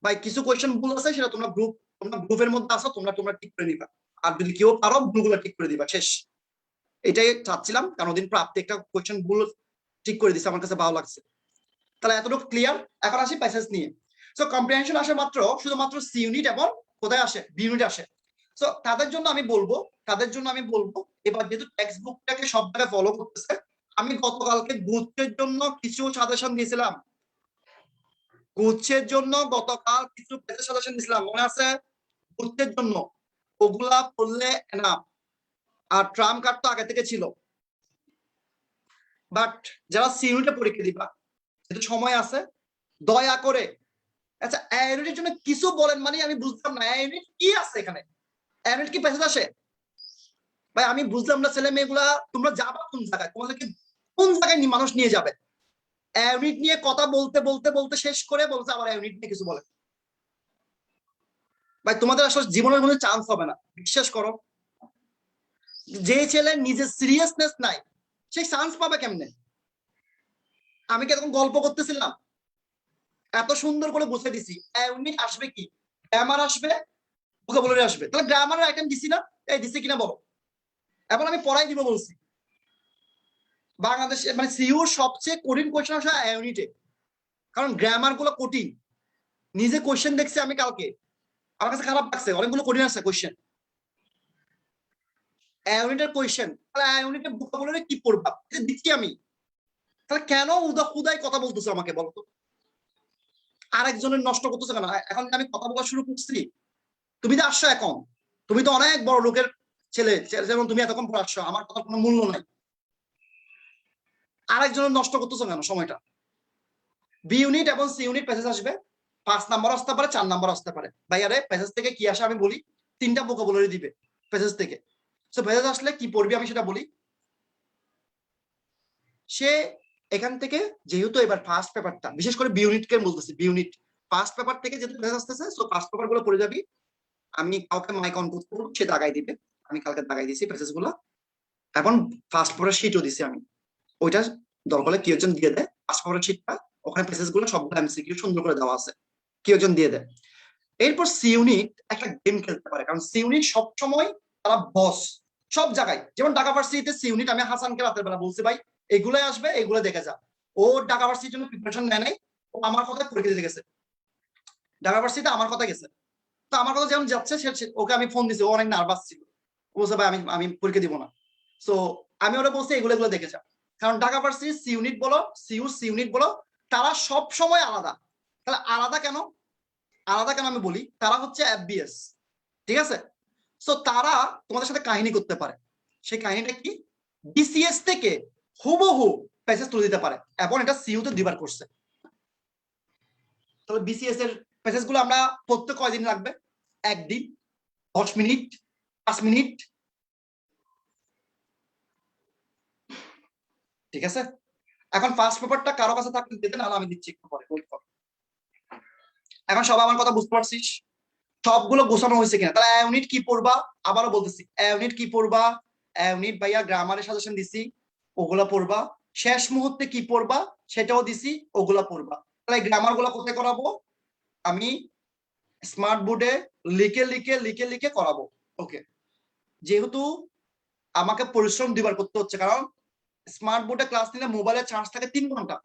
ভাই কিছু কোয়েশ্চেন ভুল আছে, সেটা তোমরা গ্রুপের মধ্যে আসো, তোমরা ঠিক করে নিবা। আর যদি কেউ পারো ভুলগুলো ঠিক করে দিবা, শেষ। এটাই চাচ্ছিলাম, কারণ ওদিন প্রাপ্তি একটা কোয়েশ্চেন ভুল ঠিক করে দিচ্ছে, আমার কাছে ভালো লাগছে। তাহলে এতটুকু ক্লিয়ার। এখন আসি প্যাসেজ নিয়ে। সো কম্প্রিহেনশন আসে মাত্র শুধুমাত্র সি ইউনিট এবং কোথায় আসে, বি ইউনিট আসে। সো তাদের জন্য আমি বলবো, এবার যেহেতু টেক্সট বুকটাকে সব জায়গায় ফলো করতেছে, আমি গতকালকে গুচ্ছের জন্য কিছু সাজেশন দিয়েছিলাম, গুচ্ছের জন্য গতকাল কিছু সাজেশন দিয়েছিলাম, মনে আছে? গুচ্ছের জন্য ওগুলা পড়লে না, আর ট্রাম কার্ড তো আগে থেকে ছিল। বাট যারা সি ইউনিটে পরীক্ষা দিবা, যেহেতু সময় আছে, দয়া করে, আচ্ছা ইউনিটের জন্য কিছু বলেন, মানে আমি বুঝলাম না ইউনিট কি আছে এখানে, ইউনিট কি প্যাসেজ আসে? ভাই আমি বুঝলাম না, ছেলে মেয়েগুলা তোমরা যাবা কোন জায়গায়, তোমাদেরকে কোন জায়গায় মানুষ নিয়ে যাবে? ইউনিট নিয়ে কথা বলতে বলতে বলতে শেষ করে বলছে আবার ইউনিট নিয়ে কিছু বলে। ভাই তোমাদের আসলে জীবনের মধ্যে চান্স হবে না, বিশ্বাস করো। যে ছেলে নিজের সিরিয়াসনেস নাই, সে চান্স পাবে কেমনে? আমি কি এরকম গল্প করতেছিলাম? এত সুন্দর করে বুঝে দিছি, ইউনিট আসবে কি, গ্রামার আসবে, ভোকাবুলারি আসবে। তাহলে গ্রামারের আইটেম দিছি না? এই দিছি কিনা বলো। এখন আমি পড়াই দিব বলছি, বাংলাদেশে মানে সিইউর সবচেয়ে কঠিন কোয়েশ্চেন আসে এ ইউনিটে, কারণ গ্রামার গুলো কঠিন। নিজে কোয়েশ্চেন দেখছি আমি কালকে, আমার কাছে খারাপ লাগছে, অনেকগুলো কঠিন আছে কোয়েশ্চেন এ ইউনিটের কোয়েশ্চেন। তাহলে এ ইউনিটের ভোকাবুলারি কি পড়বা এটা দিচ্ছি আমি, তাহলে কেন উদাই কথা বলতেছো আমাকে বলতো? আরেকজনের নষ্ট করতেছো কেন? এখন আমি কথা বলা শুরু করছি, তুমি তো আসছো এখন, তুমি তো অনেক বড় লোকের ছেলে, যেমন তুমি এতক্ষণ পর আসছো, আমার কথার কোনো মূল্য নাই, আরেকজনের নষ্ট করতেছো কেন সময়টা? বি ইউনিট এবং সি ইউনিট প্যাসেজ আসবে, 5 নাম্বার আসতে পারে, 4 নাম্বার আসতে পারে। ভাইয়ারে প্যাসেজ থেকে কি আসে আমি বলি, 3টা ভোকাবুলারি দিবে প্যাসেজ থেকে। সো প্যাসেজ আসলে কি পড়বি আমি সেটা বলি। সে এখান থেকে যেহেতু এবার ফার্স্ট পেপারটা, বিশেষ করে বি ইউনিট কে বলতেছি, বি ইউনিট ফার্স্ট পেপার থেকে যেহেতু প্যাসেজ আসতেছে, সো ফার্স্ট পেপার গুলো পড়ে যাবি। আমি কাউকে মাইক অন করতে বলবো, সে দাগাই দিবে, আমি কালকে দাগাই দিয়েছি প্যাসেজ গুলো। এখন ফার্স্ট পেপারের শিটও দিছি আমি, ওইটা দরকার হলে কি একজন দিয়ে দেয় ফার্স্ট পেপারের শিটটা, ওখানে প্যাসেজ গুলো সবগুলো এমসিকিউ সুন্দর করে দেওয়া আছে, কি একজন দিয়ে দেয়। এরপর সি ইউনিট একটা গেম খেলতে পারে, কারণ সি ইউনিট সবসময় তারা বস সব জায়গায়। যেমন ঢাকা ভার্সিটিতে সি ইউনিট আমি হাসানকে রাতের বেলা বলছি, ভাই এগুলাই আসবে, এগুলো দেখে যা। ও ঢাকা ভার্সিটির জন্য প্রিপারেশন নেয় নাই, ও আমার কথা পরীক্ষা দিতে গেছে, ঢাকা ভার্সিটিতে আমার কথা গেছে। তো আমার কথা যেমন যাচ্ছে, ওকে আমি ফোন দিছি, ও অনেক নার্ভাস ছিল, ও বলছে ভাই আমি আমি পরীক্ষা দিব না। সো আমি ওরা বলছি এগুলো এগুলো দেখে যা, কারণ ঢাকা ভার্সিটির সি ইউনিট বলো, সি ইউনিট বলো, তারা সব সময় আলাদা। তাহলে আলাদা কেন? আলাদা কেন আমি বলি, তারা হচ্ছে এফবিএস, ঠিক আছে? সো তারা তোমাদের সাথে কাহিনী করতে পারে। সেই কাহিনীটা কি? বিসিএস থেকে হুবহু প্যাসেজ তুলে দিতে পারে, এবং এটা সিইউ তে দিবার করছে। তাহলে বিসিএস এর প্যাসেজ গুলো আমরা পড়তে কয়দিন লাগবে? 1 দিন, 10 মিনিট, 5 মিনিট, ঠিক আছে? এখন ফার্স্ট পেপারটা কারো কাছে থাকলে দিতে, নাহলে আমি দিচ্ছি একটু পরে, ওয়েট কর। এখন সবাই আমার কথা বুঝতে পারছিস? সবগুলো গোছানো হয়েছে কিনা? তাহলে ইউনিট কি পড়বা, আবারও বলতেছি, ইউনিট কি পড়বা? ইউনিট ভাইয়া গ্রামারের সাজেশন দিছি, ওগুলা পড়বা। শেষ মুহূর্তে কি পড়বা সেটাও দিছি, ওগুলা পড়বা। তাহলে গ্রামার গুলা কোথায় করাবো? আমি স্মার্ট বোর্ডে লিখে লিখে লিখে লিখে করাবো। ওকে, যেহেতু আমাকে পরিশ্রম দিবার করতে হচ্ছে, কারণ স্মার্ট বোর্ডে ক্লাস নিলে মোবাইলে চার্জ থাকে 3 ঘন্টা,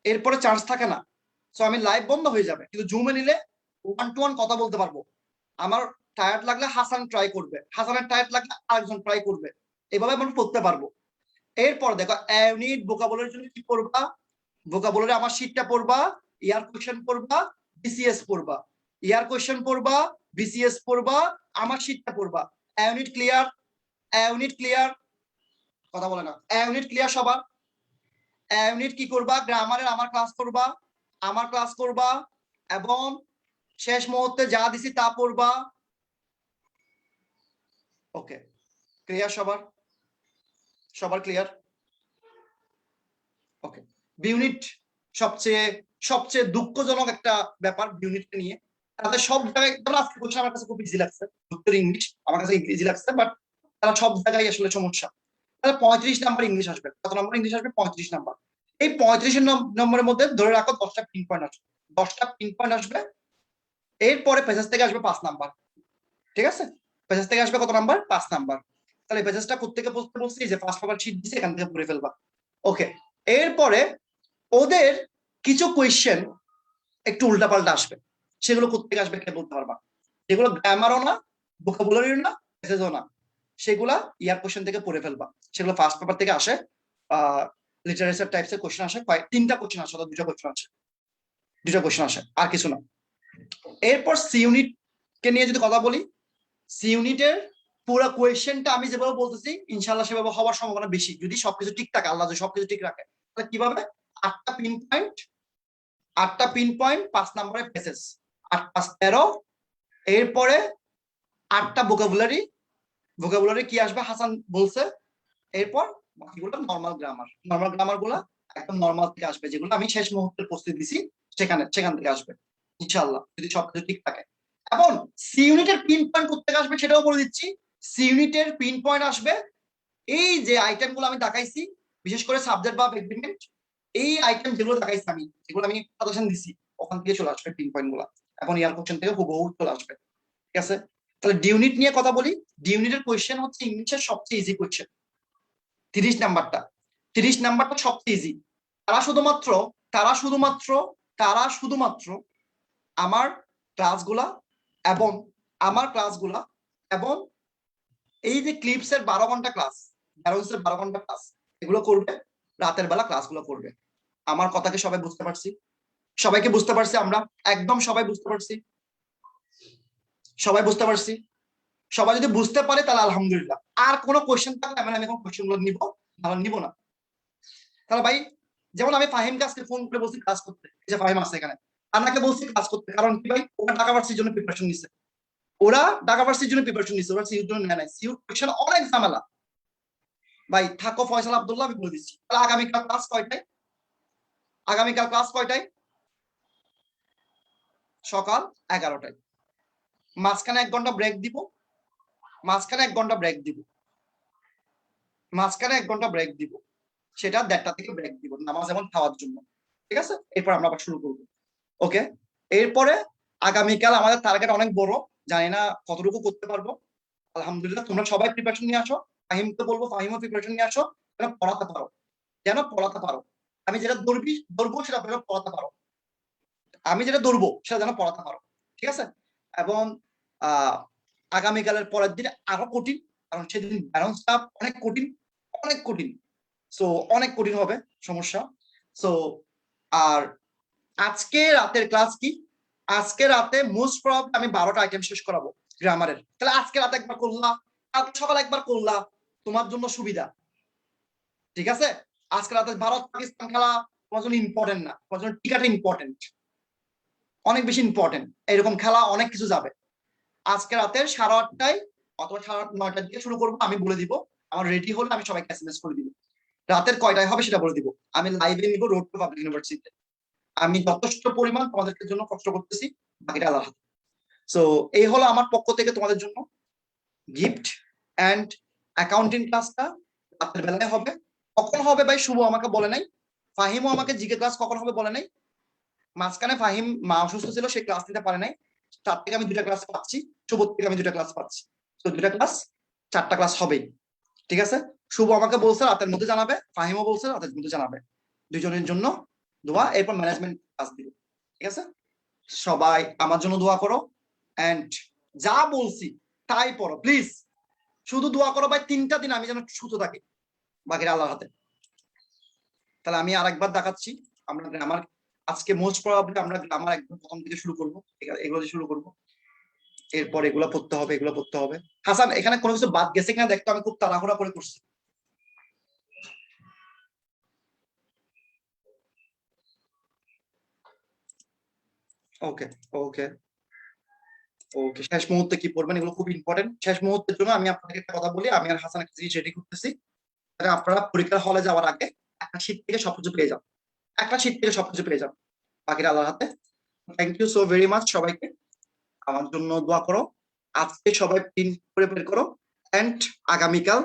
এরপরে চার্জ থাকে না। সো আমি লাইভ বন্ধ হয়ে যাবে, কিন্তু জুমে নিলে 1 to 1 কথা বলতে পারবো। আমার টায়ার্ড লাগলে হাসান ট্রাই করবে, হাসানের টায়ার্ড লাগলে আরেকজন ট্রাই করবে, এভাবে আমি পড়তে পারবো। এরপর দেখো ইউনিট ভোকাবুলারির জন্য কি পড়বা? ভোকাবুলারি আমার শীটটা পড়বা, ইয়ার কোশ্চেন পড়বা, বিসিএস পড়বা, ইয়ার কোশ্চেন পড়বা, বিসিএস পড়বা, আমার শীটটা পড়বা। Unit clear? Unit clear? কথা বলে না। ইউনিট ক্লিয়ার সবার? ইউনিট কি করবা? গ্রামারের আমার ক্লাস করবা, আমার ক্লাস করবা, এবং শেষ মুহূর্তে যা দিছি তা পড়বা। ওকে, ক্লিয়ার সবার? সবার ক্লিয়ার? ওকে। ইউনিট সবচেয়ে সবচেয়ে দুঃখজনক একটা ব্যাপার ইউনিটকে নিয়ে, তাদের সব জায়গায়, আজকে কোশ্চেন আমার কাছে খুব ইজি লাগছে, উত্তর ইংলিশ আমার কাছে ইজি লাগছে, বাট তারা সব জায়গায় আসলে সমস্যা। তাহলে 35 নাম্বার ইংলিশ আসবে। কত নম্বর ইংলিশ আসবে? 35 নাম্বার। এই 35 নম্বরের মধ্যে ধরে রাখো 10টা পিন পয়েন্ট আসবে, 10টা পিন পয়েন্ট আসবে। এরপরে পেজেস থেকে আসবে 5 নাম্বার, ঠিক আছে? পেজেস থেকে আসবে কত নাম্বার? 5 নাম্বার। তাহলে পেজেসটা কোত্থেকে পড়তে বলছি, যে ফার্স্ট পেপার শীট দিছে, এখান থেকে পড়ে ফেলবা। ওকে, এরপরে ওদের কিছু কোয়েশ্চেন একটু উল্টাপাল্টা আসবে, সেগুলো কোত্থেকে আসবে কে বলতে পারবা? যেগুলো গ্রামারও না, ভোকাবুলারিও না, পেসেজও না, সেগুলা ইয়ার কোশ্চেন থেকে পড়ে ফেলবা। সেগুলো ফার্স্ট পেপার থেকে আসে, লিটারেচার টাইপসের কোশ্চেন আসে, 3টা কোশ্চেন আসে, 2টা কোশ্চেন আসে, 2টা কোশ্চেন আসে, আর কিছু না। এরপর সি ইউনিট কে নিয়ে যদি কথা বলি, সি ইউনিটের পুরো কোয়েশ্চেনটা আমি যেভাবে বলতেছি ইনশাআল্লাহ সেভাবে হওয়ার সম্ভাবনা বেশি, যদি সবকিছু ঠিক থাকে, আল্লাহ যদি সবকিছু ঠিক রাখে। তাহলে কিভাবে? 8টা পিন পয়েন্ট, 8টা পিন পয়েন্ট, 5 নম্বরের প্যাসেজ, 8 5 13। এরপরে 8টা ভোকাবুলারি, ভোকাবুলারি কি আসবে হাসান বলছে। এরপর বাকিগুলো নর্মাল গ্রামার, নর্মাল গ্রামার গুলা একদম নর্মাল থেকে আসবে, যেগুলো আমি শেষ মুহূর্তে প্রস্তুতি দিছি, সেখান থেকে আসবে ইনশাআল্লাহ, যদি সবকিছু ঠিক থাকে। এখন সি ইউনিটের পিন পয়েন্ট কোথেকে আসবে সেটাও বলে দিচ্ছি। সি ইউনিটের পিন পয়েন্ট আসবে এই যে আইটেম গুলো আমি দেখাইছি, বিশেষ করে সাবজেক্ট বা এগ্রিমেন্ট, এই আইটেম যেগুলো দেখাইছি আমি, যেগুলো আমি সাজেশন দিছি, ওখান থেকে চলে আসবে পিন পয়েন্ট গুলা, এখন ইয়ার কোশ্চেন থেকে হুবহু চলে আসবে, ঠিক আছে? তাহলে ডি ইউনিট নিয়ে কথা বলি। ডি ইউনিটের কোয়েশ্চেন হচ্ছে ইংলিশের সবচেয়ে ইজি কোয়েশ্চেন, 30 নাম্বারটা। 30 নাম্বারটা সবচেয়ে ইজি। তারা শুধুমাত্র আমার ক্লাসগুলা এবং এই যে ক্লিপসের 12 ঘন্টা ক্লাস, ব্যারন্সের 12 ঘন্টা ক্লাস, এগুলো করবে, রাতের বেলা ক্লাসগুলো করবে। আমার কথাকে সবাই বুঝতে পারছি? সবাইকে বুঝতে পারছি আমরা? একদম সবাই বুঝতে পারছি? সবাই যদি বুঝতে পারে তাহলে আলহামদুলিল্লাহ। আর কোনো কোয়েশ্চেন থাকলে আমি এখন কোয়েশ্চেন গুলো নিব না। তাহলে ভাই, যেমন আমি ফাহিমকে আজকে ফোন করে বলছি ক্লাস করতে, যে ফাহিম আছে এখানে, আন্নাকে বলছি ক্লাস করতে, কারণ কি ভাই, ওরা ঢাকা ভার্সিটির জন্য প্রিপারেশন নিচ্ছে, ওরা সিইউর জন্য নেয় নাই। সিইউর কোয়েশ্চেন অনেক ঝামেলা ভাই। থাকো ফয়সাল আব্দুল্লাহ, আমি বলে দিচ্ছি। তাহলে আগামীকাল ক্লাস কয়টায়? সকাল 11টায়। মাঝখানে 1 ঘন্টা ব্রেক দিব, সেটা 1:30টা থেকে ব্রেক দিব, নামাজ এবং খাওয়ার জন্য। ঠিক আছে, এরপর আমরা আবার শুরু করবো। ওকে, এরপরে আগামীকাল আমাদের টার্গেট অনেক বড়, জানি না কতটুকু করতে পারবো। আলহামদুলিল্লাহ, তোমরা সবাই প্রিপারেশন নিয়ে আসো। ফাহিমকে বলবো, ফাহিমও প্রিপারেশন নিয়ে আসো, যেন পড়াতে পারো। আমি যেটা ধরবো সেটা যেন পড়াতে পারো। ঠিক আছে? এবং আগামীকালের পরের দিন আরো কঠিন, কারণ সেদিন ব্যালেন্সটা অনেক কঠিন। সো অনেক কঠিন হবে সমস্যা। সো আর আজকে রাতের ক্লাস কি? আজকে রাতে মোস্ট প্রবাবলি আমি 12টা আইটেম শেষ করাবো গ্রামারের। তাহলে আজকে রাতে একবার করলা, কালকে সকালে একবার করলা, তোমার জন্য সুবিধা। ঠিক আছে? আজকে রাতে ভারত পাকিস্তান খেলা তোমার জন্য ইম্পর্টেন্ট না, তোমার জন্য টিকাটা ইম্পর্টেন্ট, অনেক বেশি ইম্পর্টেন্ট। এরকম খেলা অনেক কিছু যাবে। আজকে রাতে 8:30টায় অথবা 9:30টার দিকে শুরু করবো, আমি বলে দিব। আমার রেডি হলে আমি সবাইকে এসএমএস করে দিব। রাতের কয়টায় হবে সেটা বলে দিব। আমি লাইভে নিব রোড টু পাবলিক ইউনিভার্সিটিতে। আমি যথেষ্ট পরিমাণ তোমাদের জন্য কষ্ট করতেছি, বাকিটা আল্লাহর হাতে। সো এই হলো আমার পক্ষ থেকে তোমাদের জন্য গিফট। এন্ড অ্যাকাউন্টিং ক্লাসটা রাতের বেলায় হবে। কখন হবে ভাই শুভ আমাকে বলে নাই, ফাহিমও আমাকে জিকে ক্লাস কখন হবে বলে নাই। মাঝখানে ফাহিম মা অসুস্থ ছিল, সে ক্লাস নিতে পারে নাই। তার থেকে আমি 2টা ক্লাস পাচ্ছি, শুভর থেকে আমি 2টা ক্লাস পাচ্ছি। তো 2টা ক্লাস, 4টা ক্লাস হবেই। ঠিক আছে, শুভ আমাকে বলছে রাতের মধ্যে জানাবে, ফাহিমও বলছে রাতের মধ্যে জানাবে। দুজনের জন্য দোয়া, এরপর ম্যানেজমেন্ট ক্লাস দিব। ঠিক আছে, সবাই আমার জন্য দোয়া করো। এন্ড যা বলছি তাই পড়ো প্লিজ। শুধু দোয়া করো ভাই, 3টা দিন আমি যেন সুস্থ থাকি, বাকিটা আল্লাহর হাতে। তাহলে আমি আরেকবার দেখাচ্ছি, আমরা গ্রামার আজকে মোস্ট প্রবাবলি আমরা গ্রামার একদম প্রথম থেকে শুরু করবো। ঠিক আছে, এগুলো দিয়ে শুরু করবো, এরপর এগুলো পড়তে হবে। হাসান, এখানে কোনো কিছু বাদ গেছে কিনা দেখতো, আমি খুব তাড়াহুড়া করে করছি। ওকে ওকে ওকে, শেষ মুহূর্তে কি পড়বেন এগুলো খুব ইম্পর্টেন্ট। শেষ মুহূর্তের জন্য আমি আপনাকে একটা কথা বলি, আমি আর হাসান একটা জিনিস রেডি করতেছি। আপনারা পরীক্ষার হলে যাওয়ার আগে একটা শীট থেকে সবকিছু পেয়ে যান, বাকিটা আল্লাহর হাতে। Thank you so very much সবাইকে। আমার জন্য দোয়া করো। আজকে সবাই প্রিন্ট করে বের করো। এন্ড আগামীকাল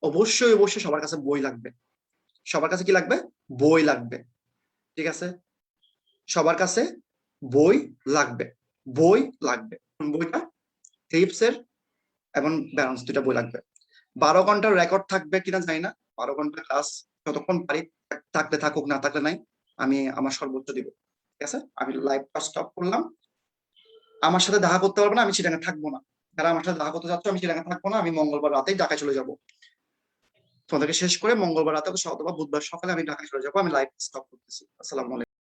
অবশ্যই সবার কাছে বই লাগবে। সবার কাছে কি লাগবে? বই লাগবে। ঠিক আছে, সবার কাছে বই লাগবে। বইটা থ্রিপসের এবং ব্যালেন্স, 2টা বই লাগবে। 12 ঘন্টার রেকর্ড থাকবে কিনা জানি না। 12 ঘন্টা ক্লাস যতক্ষণ পারি, থাকলে থাকুক, না থাকলে নাই, আমি আমার সর্বোচ্চ দিব। ঠিক আছে, আমি লাইভটা স্টপ করলাম। আমার সাথে দেখা করতে পারবে না, আমি চিটাগাং থাকবো না। যারা আমার সাথে দেখা করতে যাচ্ছ, আমি চিটাগাং থাকবো না, আমি মঙ্গলবার রাতেই ঢাকায় চলে যাবো। তোমাদেরকে শেষ করে মঙ্গলবার রাতে অথবা বুধবার সকালে আমি ঢাকায় চলে যাবো। আমি লাইভ স্টপ করতেছি। আসসালামু আলাইকুম।